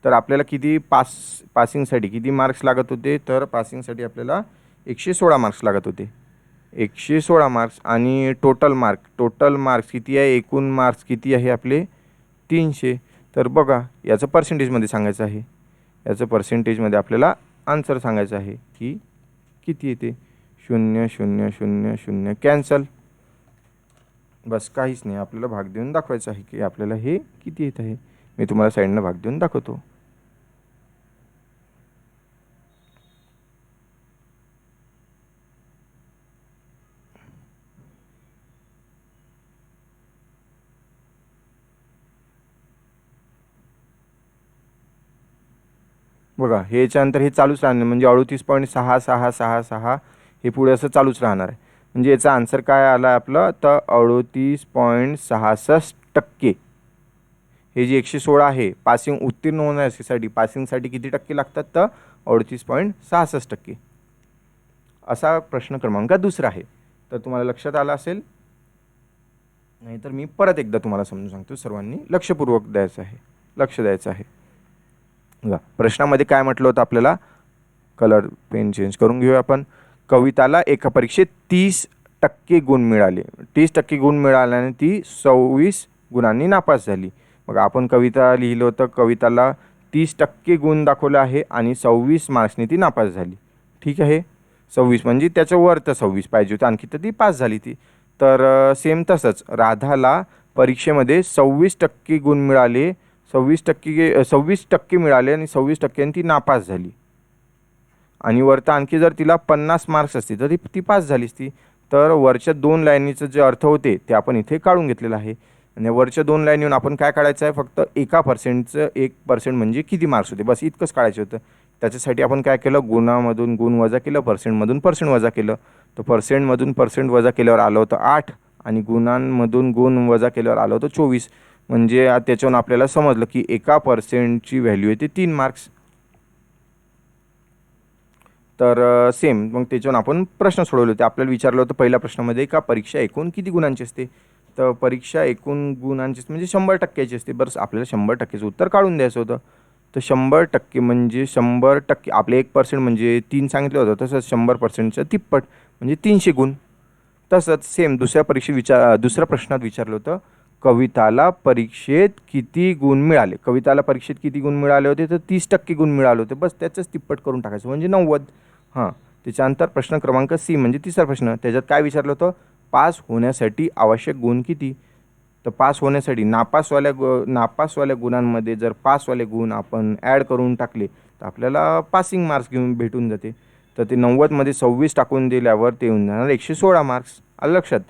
Speaker 1: तर आपल्याला किती पासिंगसाठी किती मार्क्स लागत होते, तर पासिंगसाठी आपल्याला 116 मार्क्स लागत होते. 116 मार्क्स आणि टोटल मार्क्स किती आहे, एकूण मार्क्स किती आहे आपले 300. तर बघा याचं पर्सेंटेजमध्ये सांगायचं आहे, याचं पर्सेंटेजमध्ये आपल्याला आन्सर सांगायचं आहे की किती येते. 0 0 0 0 कॅन्सल, बस काहीच नाही, आपल्याला भाग देऊन दाखवायचं आहे की आपल्याला हे किती येत आहे. मी तुम्हाला साईडनं भाग देऊन दाखवतो. बघा हे याच्यानंतर हे चालूच राहणार, म्हणजे 38.6666 हे पुढे असं चालूच राहणार आहे. म्हणजे याचा आन्सर काय आला आपलं, तर 38.66%. हे जे 116 आहे पासिंग उत्तीर्ण होण्यासाठी, पासिंगसाठी किती टक्के लागतात, तर 38.66%. असा प्रश्न क्रमांक दुसरा आहे. तर तुम्हाला लक्षात आला असेल, नाहीतर मी परत एकदा तुम्हाला समजून सांगतो. सर्वांनी लक्षपूर्वक द्यायचं आहे, लक्ष द्यायचं आहे. बघा प्रश्नामध्ये काय म्हटलं होतं आपल्याला, कलर पेन चेंज करून घेऊया आपण. कविताला एका परीक्षेत 30% गुण मिळाले. 30% गुण मिळाल्याने ती 26 गुणांनी नापास झाली. मग आपण कविता लिहिलं होतं, कविताला 30% गुण दाखवलं आहे आणि 26 मार्क्सने ती नापास झाली. ठीक आहे, 26 म्हणजे त्याच्या वर तर 26 पाहिजे होतं, आणखी तर ती पास झाली ती. तर सेम तसंच राधाला परीक्षेमध्ये 26% गुण मिळाले, 26% मिळाले आणि 26% ती नापास झाली. आणि वरता आणखी जर तिला 50 मार्क्स असते तर ती पास झाली असती. तर वरच्या 2 लाईनीचं जे अर्थ होते ते आपण इथे काढून घेतलेलं आहे. आणि वरच्या 2 लाईनीहून आपण काय काढायचं आहे, फक्त 1% 1% म्हणजे किती मार्क्स होते, बस इतकंच काढायचं होतं. त्याच्यासाठी आपण काय केलं, गुणामधून गुण वजा केलं, पर्सेंटमधून पर्सेंट वजा केलं. तर पर्सेंटमधून पर्सेंट वजा केल्यावर आलं होतं 8 आणि गुणांमधून गुण वजा केल्यावर आलं होतं 24. म्हणजे त्याच्यावरून आपल्याला समजलं की 1%ची व्हॅल्यू येते 3 मार्क्स. तर सेम मग त्याच्यावरून आपण प्रश्न सोडवले होते. आपल्याला विचारलं होतं पहिल्या प्रश्नामध्ये का परीक्षा एकूण किती गुणांची असते, तर परीक्षा एकूण गुणांची म्हणजे 100%ची असते. बरं आपल्याला 100%चं उत्तर काढून द्यायचं होतं. तर 100% म्हणजे 100%, आपले 1% म्हणजे 3 सांगितलं होतं, तसंच 100%चं तिप्पट म्हणजे 300 गुण. तसंच सेम दुसऱ्या प्रश्नात विचारलं होतं, कविताला परीक्षेत किती गुण मिळाले. कविताला परीक्षेत किती गुण मिळाले होते, तर 30% गुण मिळाले होते. बस त्याचंच तिप्पट करून टाकायचं म्हणजे 90. हां, त्याच्यानंतर प्रश्न क्रमांक सी म्हणजे तिसरा प्रश्न, त्याच्यात काय विचारलं होतं, पास होण्यासाठी आवश्यक गुण किती. तर पास होण्यासाठी नापासवाल्या गुणांमध्ये जर पासवाले गुण आपण ॲड करून टाकले तर आपल्याला पासिंग मार्क्स भेटून जाते. तर ते 90मध्ये 26 टाकून दिल्यावर ते येऊन जाणार 116 मार्क्स. आलं लक्षात.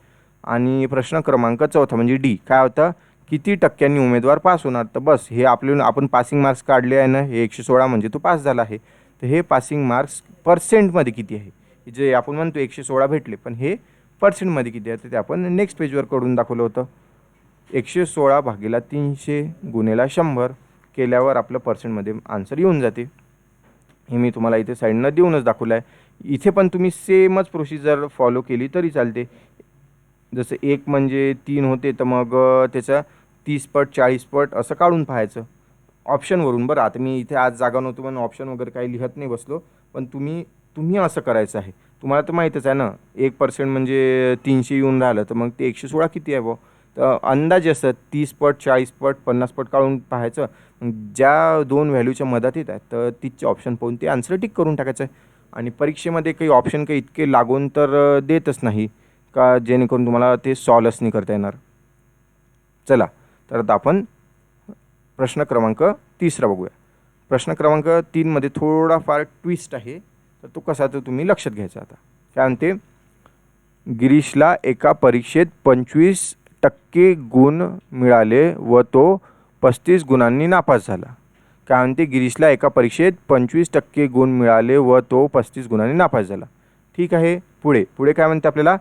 Speaker 1: आणि प्रश्न क्रमांक चौथा म्हणजे डी काय होता, किती टक्क्यांनी उमेदवार पास होणार. तर बस हे आपण पासिंग मार्क्स काढले आहे ना, हे 116 म्हणजे तो पास झाला आहे. तर हे पासिंग मार्क्स पर्सेंटमध्ये किती आहे, जे आपण म्हणतो 116 भेटले, पण हे पर्सेंटमध्ये किती आहे, तर ते आपण नेक्स्ट पेजवर करून दाखवलं होतं. 116 भागीला 300 गुणेला 100 केल्यावर आपलं पर्सेंटमध्ये आन्सर येऊन जाते. हे मी तुम्हाला इथे साईडनं देऊनच दाखवलं आहे. इथे पण तुम्ही सेमच प्रोसिजर फॉलो केली तरी चालते. जसं 1 म्हणजे 3 होते, तर मग त्याचा 30 पट 40 पट असं काढून पाहायचं ऑप्शनवरून. बरं आता मी इथे आज जागा नव्हतो म्हणून ऑप्शन वगैरे काही लिहत नाही बसलो, पण तुम्ही असं करायचं आहे. तुम्हाला तर माहीतच आहे ना, 1% म्हणजे 300 येऊन राहिलं, तर मग ते 116 किती आहे बुवा. तर अंदाजे असं 30 पट 40 पट 50 पट काढून पाहायचं. ज्या 2 व्हॅल्यूच्या मधात येत आहेत तर तिथचे ऑप्शन पाहून ते आन्सर टिक करून टाकायचं आहे. आणि परीक्षेमध्ये काही ऑप्शन काही इतके लागून तर देतच नाही का, जेणेकरून तुम्हाला ते सॉल्वच नाही करता येणार. चला तर आता आपण प्रश्न क्रमांक तिसरा बघूया. प्रश्न क्रमांक 3मध्ये थोडाफार ट्विस्ट आहे, तर तो कसा तर तुम्ही लक्षात घ्यायचा. आता काय म्हणते, गिरीशला एका परीक्षेत 25% गुण मिळाले व तो 35 गुणांनी नापास झाला. काय म्हणते, गिरीशला एका परीक्षेत 25% गुण मिळाले व तो 35 गुणांनी नापास झाला. ठीक आहे, पुढे काय म्हणते आपल्याला,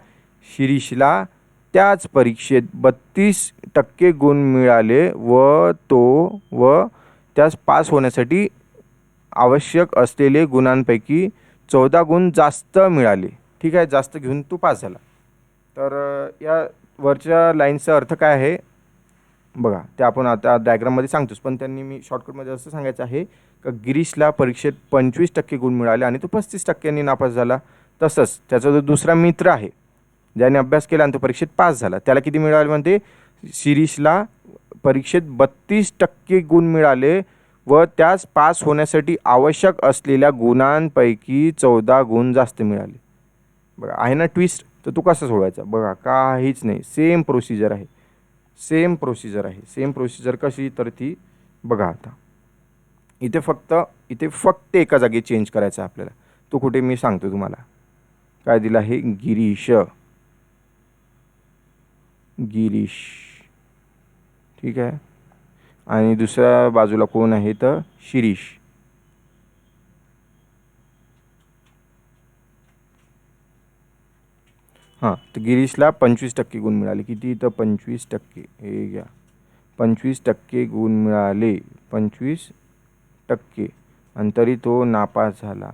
Speaker 1: शिरीषला त्याच परीक्षेत 32% गुण मिळाले व त्यास पास होण्यासाठी आवश्यक असलेले गुणांपैकी 14 गुण जास्त मिळाले. ठीक आहे, जास्त घेऊन तो पास झाला. तर या वरच्या लाईनचा अर्थ काय आहे बघा, ते आपण आता डायग्राममध्ये सांगतोच, पण त्यांनी मी शॉर्टकटमध्ये असं सांगायचं आहे का गिरीशला परीक्षेत 25% गुण मिळाले आणि तो 35%नी नापास झाला. तसंच त्याचा जो दुसरा मित्र आहे ज्याने अभ्यास केला आणि तो परीक्षेत पास झाला, त्याला किती मिळाले म्हणते, शिरीषला परीक्षेत 32% गुण मिळाले व त्यास पास होण्यासाठी आवश्यक असलेल्या गुणांपैकी 14 गुण जास्त मिळाले. बघा आहे ना ट्विस्ट. तर तो कसा सोडवायचा बघा, काहीच नाही, सेम प्रोसिजर आहे, सेम प्रोसिजर कशी, तर ती बघा. आता इथे फक्त एका जागी चेंज करायचं आहे आपल्याला. तो कुठे मी सांगतो तुम्हाला. काय दिलं आहे, गिरीश, ठीक आहे. आणि दुसऱ्या बाजूला कोण आहे, तर शिरीष. हां, तर गिरीशला 25% गुण मिळाले. किती, तर 25%. हे घ्या, 25% गुण मिळाले, 25%. आणि तरी तो नापास झाला,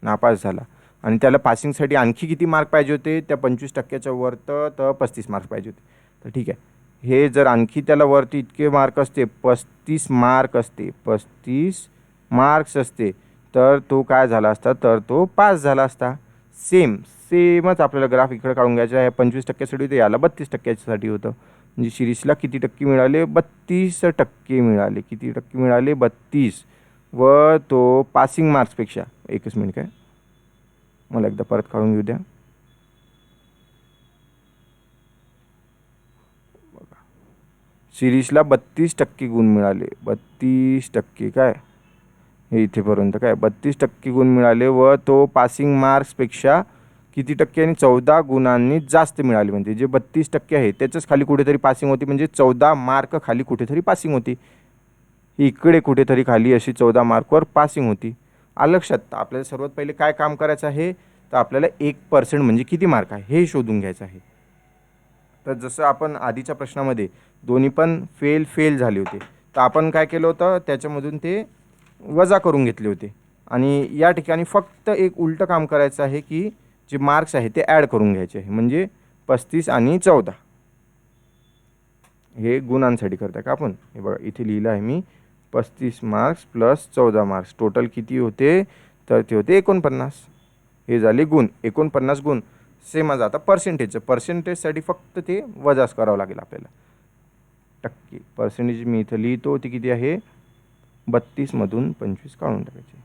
Speaker 1: नापास झाला. आणि त्याला पासिंगसाठी आणखी किती मार्क पाहिजे होते, त्या 25%च्या वर तर 35 मार्क्स पाहिजे होते. तर ठीक आहे, हे जर आणखी त्याला वरती इतके मार्क असते, 35 मार्क्स असते, तर तो काय झाला असता, तर तो पास झाला असता. सेमच आपल्याला ग्राफ इकडे काढून घ्यायचा आहे. 25%साठी होते, याला 32%साठी होतं. म्हणजे शिरीषला किती टक्के मिळाले, 32% मिळाले. किती टक्के मिळाले, 32. व तो पासिंग मार्क्सपेक्षा, एकच मिनिट काय, मला एकदा परत काढून घेऊ द्या. शिरीषला 32% गुण मिळाले, 32% काय, हे इथेपर्यंत काय 32% गुण मिळाले. व तो पासिंग मार्क्सपेक्षा किती टक्के, आणि 14 गुणांनी जास्त मिळाले. म्हणजे जे 32% आहे त्याच्याच खाली कुठेतरी पासिंग होती, म्हणजे 14 मार्क खाली कुठेतरी पासिंग होती. इकडे कुठेतरी खाली अशी 14 मार्कवर पासिंग होती. आलं लक्षात. आपल्याला सर्वात पहिले काय काम करायचं आहे, तर आपल्याला 1% म्हणजे किती मार्क आहे हे शोधून घ्यायचं आहे. तर जसं आपण आधीच्या प्रश्नामध्ये दोन्ही पण फेल झाले होते, तर आपण काय केलं होतं, त्याच्यामधून ते वजा करून घेतले होते. आणि या ठिकाणी फक्त एक उलटं काम करायचं आहे, की जे मार्क्स आहे ते ॲड करून घ्यायचे आहे. म्हणजे 35 आणि 14 हे गुणांसाठी करताय का आपण. हे बघा, इथे लिहिलं आहे मी, 35 मार्क्स प्लस 14 मार्क्स, टोटल किती होते, तर ते होते 49. हे झाले गुण, 49 गुण. सेम आज आता पर्सेंटेजसाठी फक्त ते वजाच करावं लागेल आपल्याला. टक्के पर्सेंटेज मी इथं लिहितो, ते किती आहे, 32 मधून 25 काढून टाकायचे.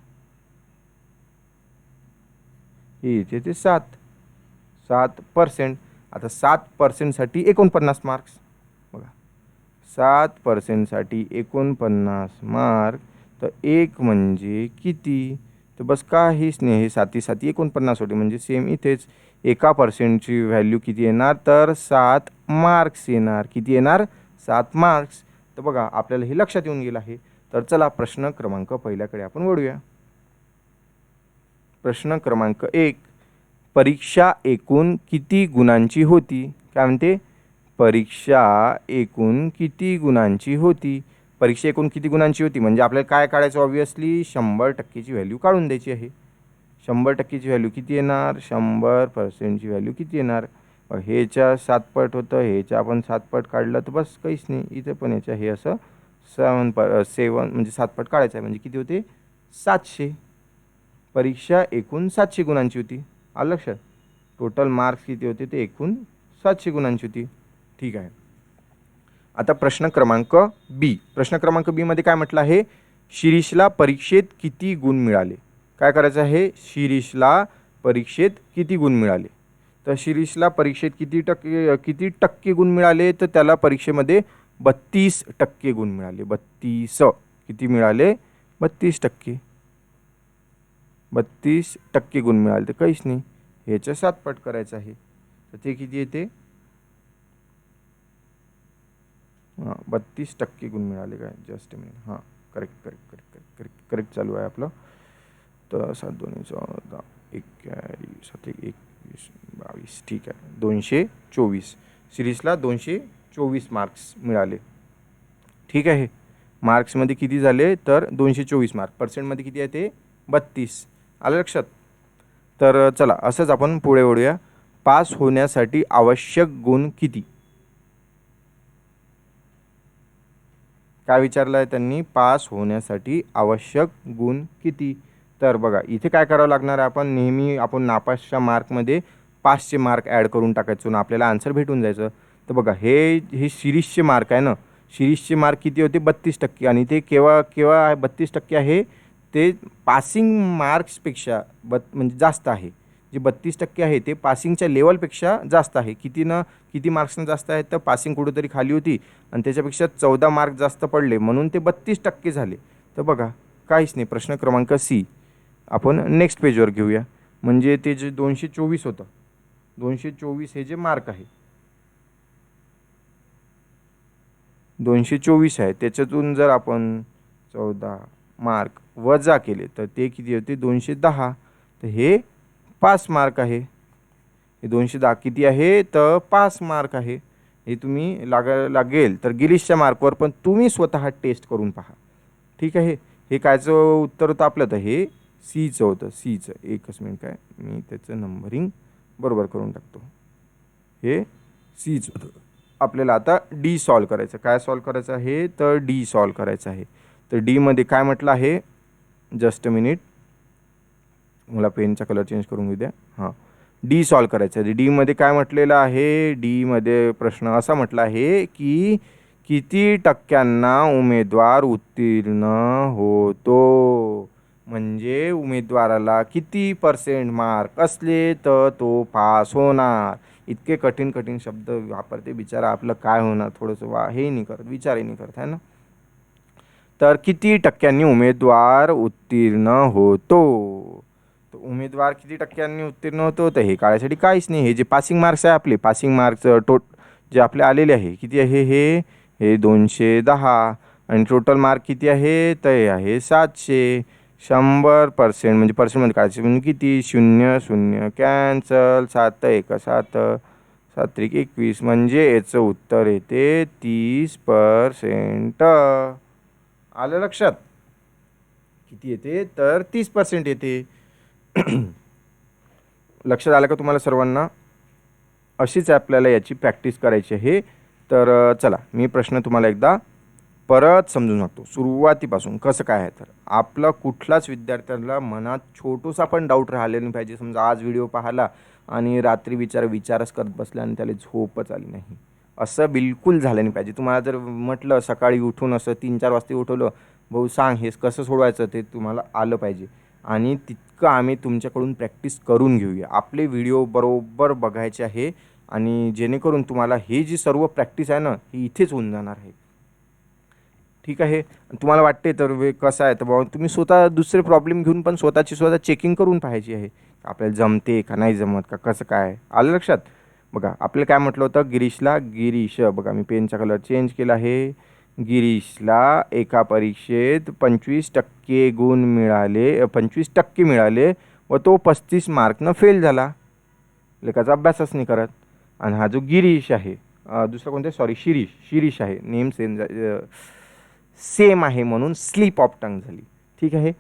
Speaker 1: हे इथे ते 7%. आता 7%साठी 49 मार्क्स. बघा, 7%साठी 49 मार्क, तर एक म्हणजे किती, तर बस काहीच नाही, हे 7 49 होते. म्हणजे सेम इथेच 1%ची व्हॅल्यू किती येणार, तर 7 मार्क्स येणार. किती येणार, 7 मार्क्स. तर बघा, आपल्याला हे लक्षात येऊन गेलं आहे. तर चला प्रश्न क्रमांक पहिल्याकडे आपण वळूया. प्रश्न क्रमांक 1, परीक्षा एकूण किती गुणांची होती. काय म्हणते, परीक्षा एकूण किती गुणांची होती. परीक्षा एकूण किती गुणांची होती म्हणजे आपल्याला काय काढायचं, ऑब्व्हियसली 100%ची व्हॅल्यू काढून द्यायची आहे. 100%ची व्हॅल्यू किती येणार, 100%ची व्हॅल्यू किती येणार. हेच्या 7 पट होतं, हेच्या आपण 7 पट काढलं, तर बस काहीच नाही. इथे पण याच्या हे असं 7 म्हणजे 7 पट काढायचं आहे. म्हणजे किती होते, 700. परीक्षा एकूण 700 गुणांची होती. आलं लक्षात. टोटल मार्क्स किती होते, ते एकूण 700 गुणांची होती. ठीक आहे. आता प्रश्न क्रमांक बी मध्ये काय म्हटलं आहे, शिरीषला परीक्षेत किती गुण मिळाले. काय करायचं आहे, शिरीषला परीक्षेत किती गुण मिळाले. तर शिरीषला परीक्षेत किती टक्के गुण मिळाले, तर त्याला परीक्षेमध्ये 32% गुण मिळाले. 32 किती मिळाले, 32%. 32% गुण मिळाले, तर काहीच नाही, ह्याच्या 7 पट करायचं आहे. तर ते किती येते, 32% गुण मिळाले. काय, जस्ट मिनिट, हां, करेक्ट चालू आहे आपलं. तर 7 2 14 21 7 21 22, ठीक आहे, 224. सिरीजला 224 मार्क्स मिळाले. ठीक आहे. मार्क्समध्ये किती झाले, तर 224 मार्क. पर्सेंटमध्ये किती आहे, ते 32. आलं लक्षात. तर चला असंच आपण पुढे वळूया. पास होण्यासाठी आवश्यक गुण किती. काय विचारलं आहे त्यांनी, पास होण्यासाठी आवश्यक गुण किती. तर बघा, इथे काय करावं लागणार आहे, आपण नेहमी आपण नापासच्या मार्कमध्ये 5चे मार्क ॲड करून टाकायचो ना, आपल्याला आन्सर भेटून जायचं. तर बघा, हे शिरीषचे मार्क आहे ना, शिरीषचे मार्क किती होते, 32%. आणि ते केव्हा 32% आहे, ते पासिंग मार्क्सपेक्षा म्हणजे जास्त आहे. जे 32% आहे ते पासिंगच्या लेवलपेक्षा जास्त आहे. किती मार्क्सनं जास्त आहे, तर पासिंग कुठेतरी खाली होती आणि त्याच्यापेक्षा 14 मार्क जास्त पडले म्हणून ते 32% झाले. तर बघा काहीच नाही. प्रश्न क्रमांक सी आपण नेक्स्ट पेजवर घेऊया. म्हणजे ते जे 224 होतं, 224 हे जे मार्क आहे, 224 आहे, त्याच्यातून जर आपण 14 मार्क वजा केले तर ते किती होते, 210. तर हे 5 मार्क आहे. हे 210 किती आहे, तर 5 मार्क आहे. हे तुम्ही लागेल तर गिरीशच्या मार्कवर पण तुम्ही स्वतः टेस्ट करून पहा. ठीक आहे. हे कायचं उत्तर होतं आपलं, तर हे सीचं होतं. सीचं. एकच मिनिट, काय मी त्याचं नंबरिंग बरोबर करून टाकतो. हे सीच होतं. आपल्याला आता डी सॉल्व करायचं. काय सॉल्व करायचं आहे, तर डी सॉल्व करायचं आहे. तर डीमध्ये काय म्हटलं आहे, जस्ट अ मिनिट, मला पेनचा कलर चेंज करून घेऊ द्या. हां, डी सॉल्व करायचं आहे. डीमध्ये काय म्हटलेलं आहे, डीमध्ये प्रश्न असा म्हटला आहे की किती टक्क्यांना उमेदवार उत्तीर्ण होतो, म्हणजे उमेदवाराला किती % मार्क असले तर तो पास होणार. इतके कठीण कठीण शब्द वापरते बिचारा, आपलं काय होणार, थोडंसं हे नाही करत, विचारही नाही करत आहे ना. तर किती टक्क्यांनी उमेदवार उत्तीर्ण होतो, तर उमेदवार किती टक्क्यांनी उत्तीर्ण होतो, तर हे काढायसाठी काहीच नाही. हे जे पासिंग मार्क्स आहे आपले, पासिंग मार्क्स जे आपले आलेले आहे, किती आहे, हे 210 आणि टोटल मार्क किती आहे, तर हे आहे 700. 100% म्हणजे पर्सेंटमध्ये काढायचे म्हणजे किती, 0 0 कॅन्सल, 7 1 7 7 3 21, म्हणजे याचं उत्तर येते 30%. आलं लक्षात, किती येते, तर 30% येते. लक्षात आलं का तुम्हाला सर्वांना. अशीच आपल्याला याची प्रॅक्टिस करायची आहे. तर चला मी प्रश्न तुम्हाला एकदा परत समजून सांगतो सुरुवातीपासून कसं काय आहे. तर आपलं कुठलाच विद्यार्थ्यांना मनात छोटूसा पण डाऊट राहिला नाही पाहिजे. समजा आज व्हिडिओ पाहिला आणि रात्री विचारच करत बसला आणि त्याला झोपच आली नाही, असं बिलकुल झालं नाही पाहिजे. तुम्हाला जर म्हटलं सकाळी उठून असं 3-4 वाजता उठवलं, भाऊ सांग हे कसं सोडवायचं, ते तुम्हाला आलं पाहिजे आणि तितकं आम्ही तुमच्याकडून प्रॅक्टिस करून घेऊया. आपले व्हिडिओ बरोबर बघायचे आहे आणि जेणेकरून तुम्हाला हे जी सर्व प्रॅक्टिस आहे ना, ही इथेच होऊन जाणार आहे. ठीक आहे. तुम्हाला वाटते तर कसं आहे, तर बाबा तुम्ही स्वतः दुसरे प्रॉब्लेम घेऊन पण स्वतः चेकिंग करून पाहायची आहे, आपल्याला जमते का नाही जमत का, कसं काय. आलं लक्षात. बघा आपल्याला काय म्हटलं होतं, गिरीश, बघा मी पेनचा कलर चेंज केला आहे. गिरीशला एका परीक्षेत 25% गुण मिळाले, 25% मिळाले व तो 35 मार्कनं फेल झाला. लेखाचा अभ्यासच नाही करत. आणि हा जो गिरीश आहे, दुसरा कोणता, सॉरी शिरीष आहे, नेम सेम आहे म्हणून स्लिप ऑफ टंग झाली. ठीक आहे.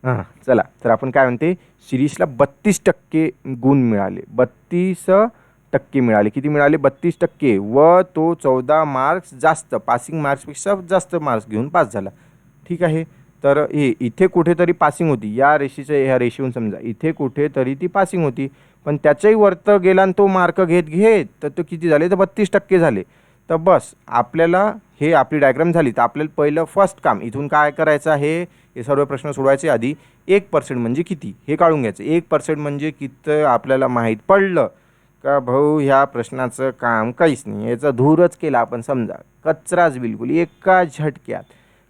Speaker 1: हां चला, तर आपण काय म्हणते, शिरीषला 32% गुण मिळाले, 32% मिळाले. किती मिळाले, 32%, व तो 14 मार्क्स जास्त, पासिंग मार्क्सपेक्षा जास्त मार्क्स घेऊन पास झाला. ठीक आहे. तर इथे कुठेतरी पासिंग होती, ह्या रेषेवरून समजा इथे कुठेतरी ती पासिंग होती, पण त्याच्याही वरत गेला आणि तो मार्क घेत तर तो किती झाले, तर 32% झाले. तर बस आपल्याला हे आपली डायग्राम झाली. तर आपल्याला पहिलं फर्स्ट काम इथून काय करायचं आहे, हे सर्व प्रश्न सोडवायचे आधी 1% म्हणजे किती हे काढून घ्यायचं. 1% म्हणजे किती आपल्याला माहीत पडलं का, भाऊ ह्या प्रश्नाचं काम काहीच नाही, याचा धूरच केला आपण, समजा कचराच बिलकुल एका झटक्यात.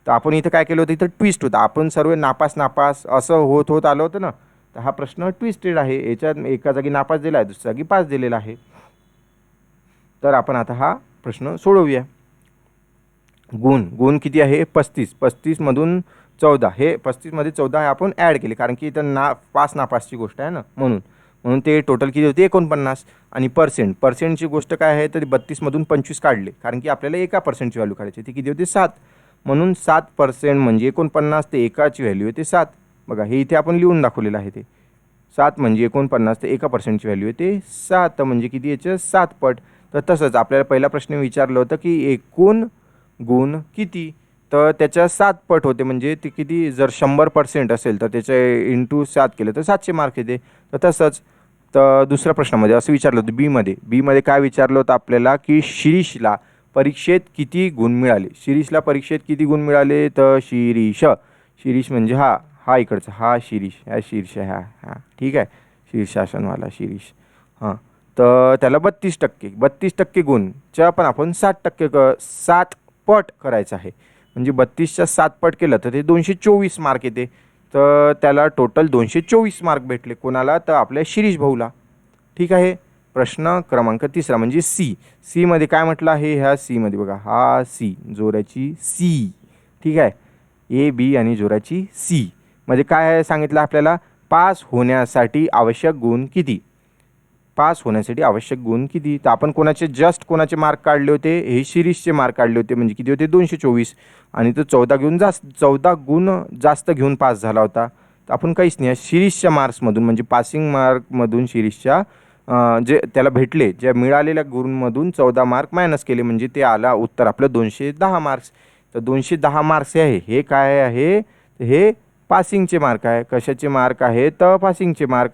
Speaker 1: तर आपण इथं काय केलं होतं, इथं ट्विस्ट होतं, आपण सर्व नापास असं होत आलं होतं ना. तर हा प्रश्न ट्विस्टेड आहे, याच्यात एका जागी नापास दिला आहे, दुसऱ्या जागी पास दिलेला आहे. तर आपण आता हा प्रश्न सोडवूया. गुण किती आहे, 35 मधून 14, हे 35 मध्ये 14 आहे आपण ॲड केले, कारण की इथं नापासची गोष्ट आहे ना, म्हणून ते टोटल किती होते, 49. आणि पर्सेंटची गोष्ट काय आहे, तर 32 मधून 25 काढले, कारण की आपल्याला एका पर्सेंटची व्हॅल्यू काढायची, ती किती होते, 7. म्हणून 7% म्हणजे 49, ते एकाची व्हॅल्यू येते 7. बघा हे इथे आपण लिहून दाखवलेलं आहे, ते 7 म्हणजे 49, ते एका पर्सेंटची व्हॅल्यू येते 7, म्हणजे किती याचं 7 पट. तर तसंच आपल्याला पहिला प्रश्न विचारलं होतं की एकूण गुण किती, तर त्याच्या 7 पट होते, म्हणजे ते किती, जर 100% असेल तर त्याचे इंटू 7 केलं तर 700 मार्क येते. तर तसंच तर दुसऱ्या प्रश्नामध्ये असं विचारलं होतं, बीमध्ये काय विचारलं होतं आपल्याला, की शिरीषला परीक्षेत किती गुण मिळाले. शिरीषला परीक्षेत किती गुण मिळाले, तर शिरीष म्हणजे हा इकडचा, हा शिरीष, हा शीर्ष, हा ठीक आहे. शीर्षासनवाला शिरीष. हां, तर त्याला 32% गुणच्या पण आपण 7 पट करायचं आहे. म्हणजे 32च्या 7 पट केलं तर ते 224 मार्क येते. तर त्याला टोटल 224 मार्क भेटले. कोणाला? तर आपल्या शिरीष भाऊला. ठीक आहे. प्रश्न क्रमांक 3 म्हणजे सी मध्ये काय म्हटलं आहे? ह्या सी मध्ये बघा, हा सी जोराची सी. ठीक आहे. ए बी आणि जोराची सी मध्ये काय आहे सांगितलं आपल्याला? पास होण्यासाठी आवश्यक गुण किती? पास होण्यासाठी आवश्यक गुण किती? तर आपण कोणाचे मार्क काढले होते? हे शिरीषचे मार्क काढले होते. म्हणजे किती होते? 224. आणि तो 14 गुण जास्त घेऊन पास झाला होता. तर आपण काहीच नाही, शिरीषच्या मार्क्समधून म्हणजे पासिंग मार्कमधून शिरीषच्या जे त्याला भेटले, ज्या मिळालेल्या गुणमधून 14 मार्क मायनस केले, म्हणजे ते आला उत्तर आपलं 210 मार्क्स. तर 210 मार्क्स आहे हे काय आहे? हे पासिंगचे मार्क आहे. कशाचे मार्क आहे? तर पासिंगचे मार्क.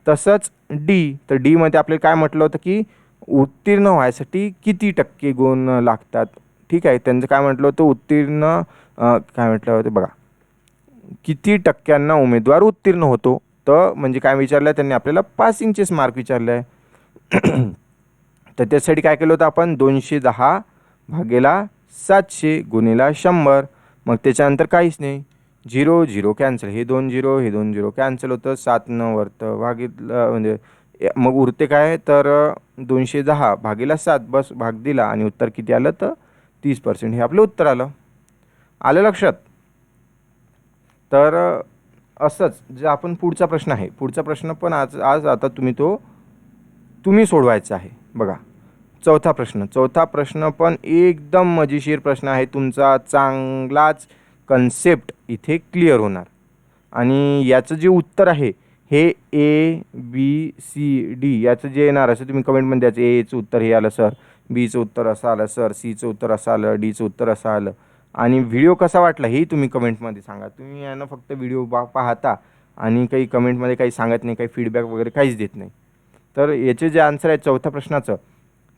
Speaker 1: तसंच डी, तर डी मध्ये आपल्याला काय म्हटलं होतं की उत्तीर्ण व्हायसाठी किती टक्के गुण लागतात? ठीक आहे. त्यांचं काय म्हटलं होतं? उत्तीर्ण काय म्हटलं होतं बघा, किती टक्क्यांना उमेदवार उत्तीर्ण होतो? तर म्हणजे काय विचारलं त्यांनी आपल्याला? पासिंगचेच मार्क विचारले आहे. तर त्यासाठी काय केलं होतं आपण? 210 भागेला 700 गुणिला 100. मग त्याच्यानंतर काहीच नाही, 0 0 कॅन्सल. हे 2 0 कॅन्सल होतं. 7 वरतं भागितलं म्हणजे मग उरते काय? तर 210 भागेला 7 बस भाग दिला आणि उत्तर किती आलं? तर 30%. हे आपलं उत्तर आलं. आलं लक्षात? तर असंच जे आपण पुढचा प्रश्न आहे, पुढचा प्रश्न पण आज आता तुम्ही सोडवायचा आहे. बघा, चौथा प्रश्न पण एकदम मजेशीर प्रश्न आहे. तुमचा चांगलाच कन्सेप्ट इथे क्लिअर होणार. आणि याचं जे उत्तर आहे हे ए बी सी डी याचं जे येणार असं तुम्ही कमेंटमध्ये द्यायचं. एचं उत्तर हे आलं सर, बीचं उत्तर असं आलं सर, सीचं उत्तर असं आलं, डीचं उत्तर असं आलं. आणि व्हिडिओ कसा वाटला हे तुम्ही कमेंटमध्ये सांगा. तुम्ही यांना फक्त व्हिडिओ पाहता आणि काही कमेंटमध्ये काही सांगत नाही, काही फीडबॅक वगैरे काहीच देत नाही. तर याचे जे आन्सर आहे चौथ्या प्रश्नाचं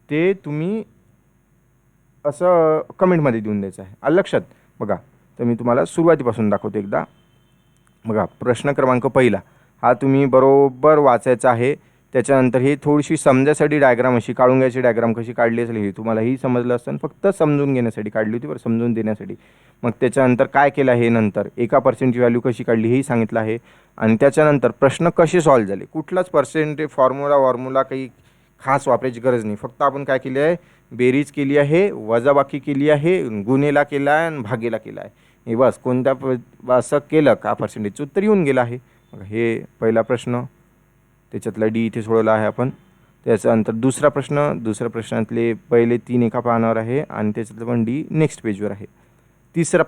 Speaker 1: ते तुम्ही असं कमेंटमध्ये देऊन द्यायचं आहे. आलं लक्षात? बघा, तर मी तुम्हाला सुरुवातीपासून दाखवतो एकदा. बघा, प्रश्न क्रमांक पहिला हा तुम्ही बरोबर वाचायचा आहे. त्याच्यानंतर ही थोडीशी समजायसाठी डायग्राम अशी काढून घ्यायची. डायग्राम कशी काढली असेल हे तुम्हालाही समजलं असतं, फक्त समजून घेण्यासाठी काढली होती बरं, समजून देण्यासाठी. मग त्याच्यानंतर काय केलं आहे, नंतर 1% व्हॅल्यू कशी काढली हेही सांगितलं आहे. आणि त्याच्यानंतर प्रश्न कसे सॉल्व्ह झाले, कुठलाच पर्सेंटेज फॉर्म्युला काही खास वापरायची गरज नाही. फक्त आपण काय केले आहे? बेरीज केली आहे, वजाबाकी केली आहे, गुणेला केला आहे आणि भागेला केला आहे. हे बस. कोणत्या असं केलं का पर्सेंटेजचं उत्तर येऊन गेलं आहे. हे पहिला प्रश्न, त्याच्यातला डी इथे सोडवला आहे आपण. त्याच्यानंतर दुसरा प्रश्नातले पहिले 3 एका पानावर आहे आणि त्याच्यातलं पण डी नेक्स्ट पेजवर आहे. तिसरा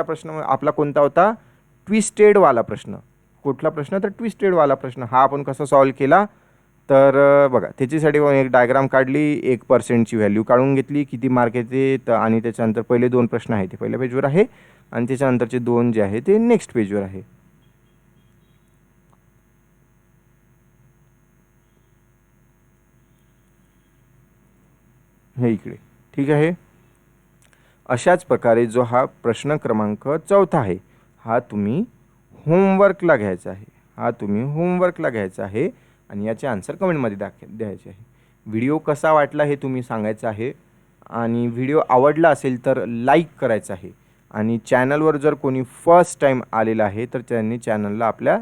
Speaker 1: प्रश्न आपला कोणता होता? ट्विस्टेडवाला प्रश्न. कुठला प्रश्न? तर ट्विस्टेडवाला प्रश्न. हा आपण कसा सॉल्व्ह केला? तर बघा, त्याच्यासाठी एक डायग्राम काढली, 1%ची व्हॅल्यू काढून घेतली, किती मार्क येते तर, आणि त्याच्यानंतर पहिले 2 प्रश्न आहे ते पहिल्या पेजवर आहे आणि त्याच्यानंतरचे 2 जे आहे ते नेक्स्ट पेजवर आहे. हे इकडे. ठीक आहे. अशाच प्रकारे जो हा प्रश्न क्रमांक चौथा आहे हा तुम्ही होमवर्कला घ्यायचा आहे. आणि याचे आन्सर कमेंटमध्ये द्यायचे आहे. व्हिडिओ कसा वाटला हे तुम्ही सांगायचं आहे. आणि व्हिडिओ आवडला असेल तर लाईक करायचं आहे. आणि चॅनलवर जर कोणी फर्स्ट टाईम आलेला आहे तर त्यांनी चॅनलला आपल्या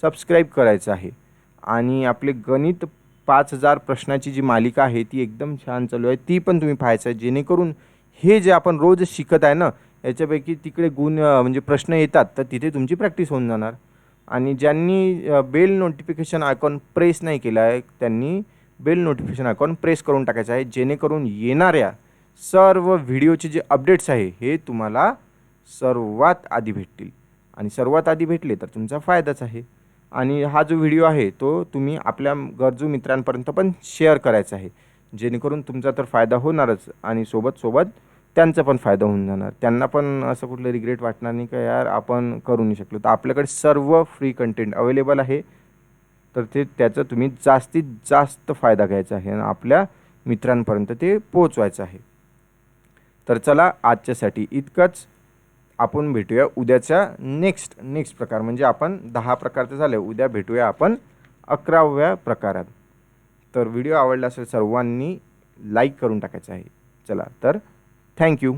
Speaker 1: सबस्क्राईब करायचं आहे. आणि आपले गणित 5000 प्रश्नाची जी मालिका आहे ती एकदम छान चालू आहे, ती पण तुम्ही पाहायचं आहे. जेणेकरून हे जे आपण रोज शिकत आहे ना याच्यापैकी तिकडे गुण म्हणजे प्रश्न येतात तर तिथे तुमची प्रॅक्टिस होऊन जाणार. आणि ज्यांनी बेल नोटिफिकेशन आयकॉन प्रेस नाही केला आहे त्यांनी बेल नोटिफिकेशन आयकॉन प्रेस करून टाकायचं आहे. जेणेकरून येणाऱ्या सर्व व्हिडिओचे जे अपडेट्स आहे हे तुम्हाला सर्वात आधी भेटतील. आणि सर्वात आधी भेटले तर तुमचा फायदाच आहे. आणि हा जो व्हिडिओ आहे तो तुम्ही आपल्या गरजू मित्रांपर्यंत पण शेअर करायचा आहे. जेणेकरून तुमचा तर फायदा होणारच आणि सोबत त्यांचा पण फायदा होऊन जाणार. त्यांना पण असं कुठलं रिग्रेट वाटणार नाही का यार आपण करू नाही शकलो. तर आपल्याकडे सर्व फ्री कंटेंट अवेलेबल आहे. तर त्याचा तुम्ही जास्तीत जास्त फायदा घ्यायचा आहे आणि आपल्या मित्रांपर्यंत ते पोहोचवायचं आहे. तर चला आजच्यासाठी इतकंच. आपण भेटूया उद्याच्या नेक्स्ट प्रकार. म्हणजे आपण 10 प्रकारचं झालं. उद्या भेटूया आपण 11व्या प्रकारात. तर व्हिडिओ आवडला असेल सर्वांनी लाईक करून टाकायचा आहे. चला तर थँक्यू.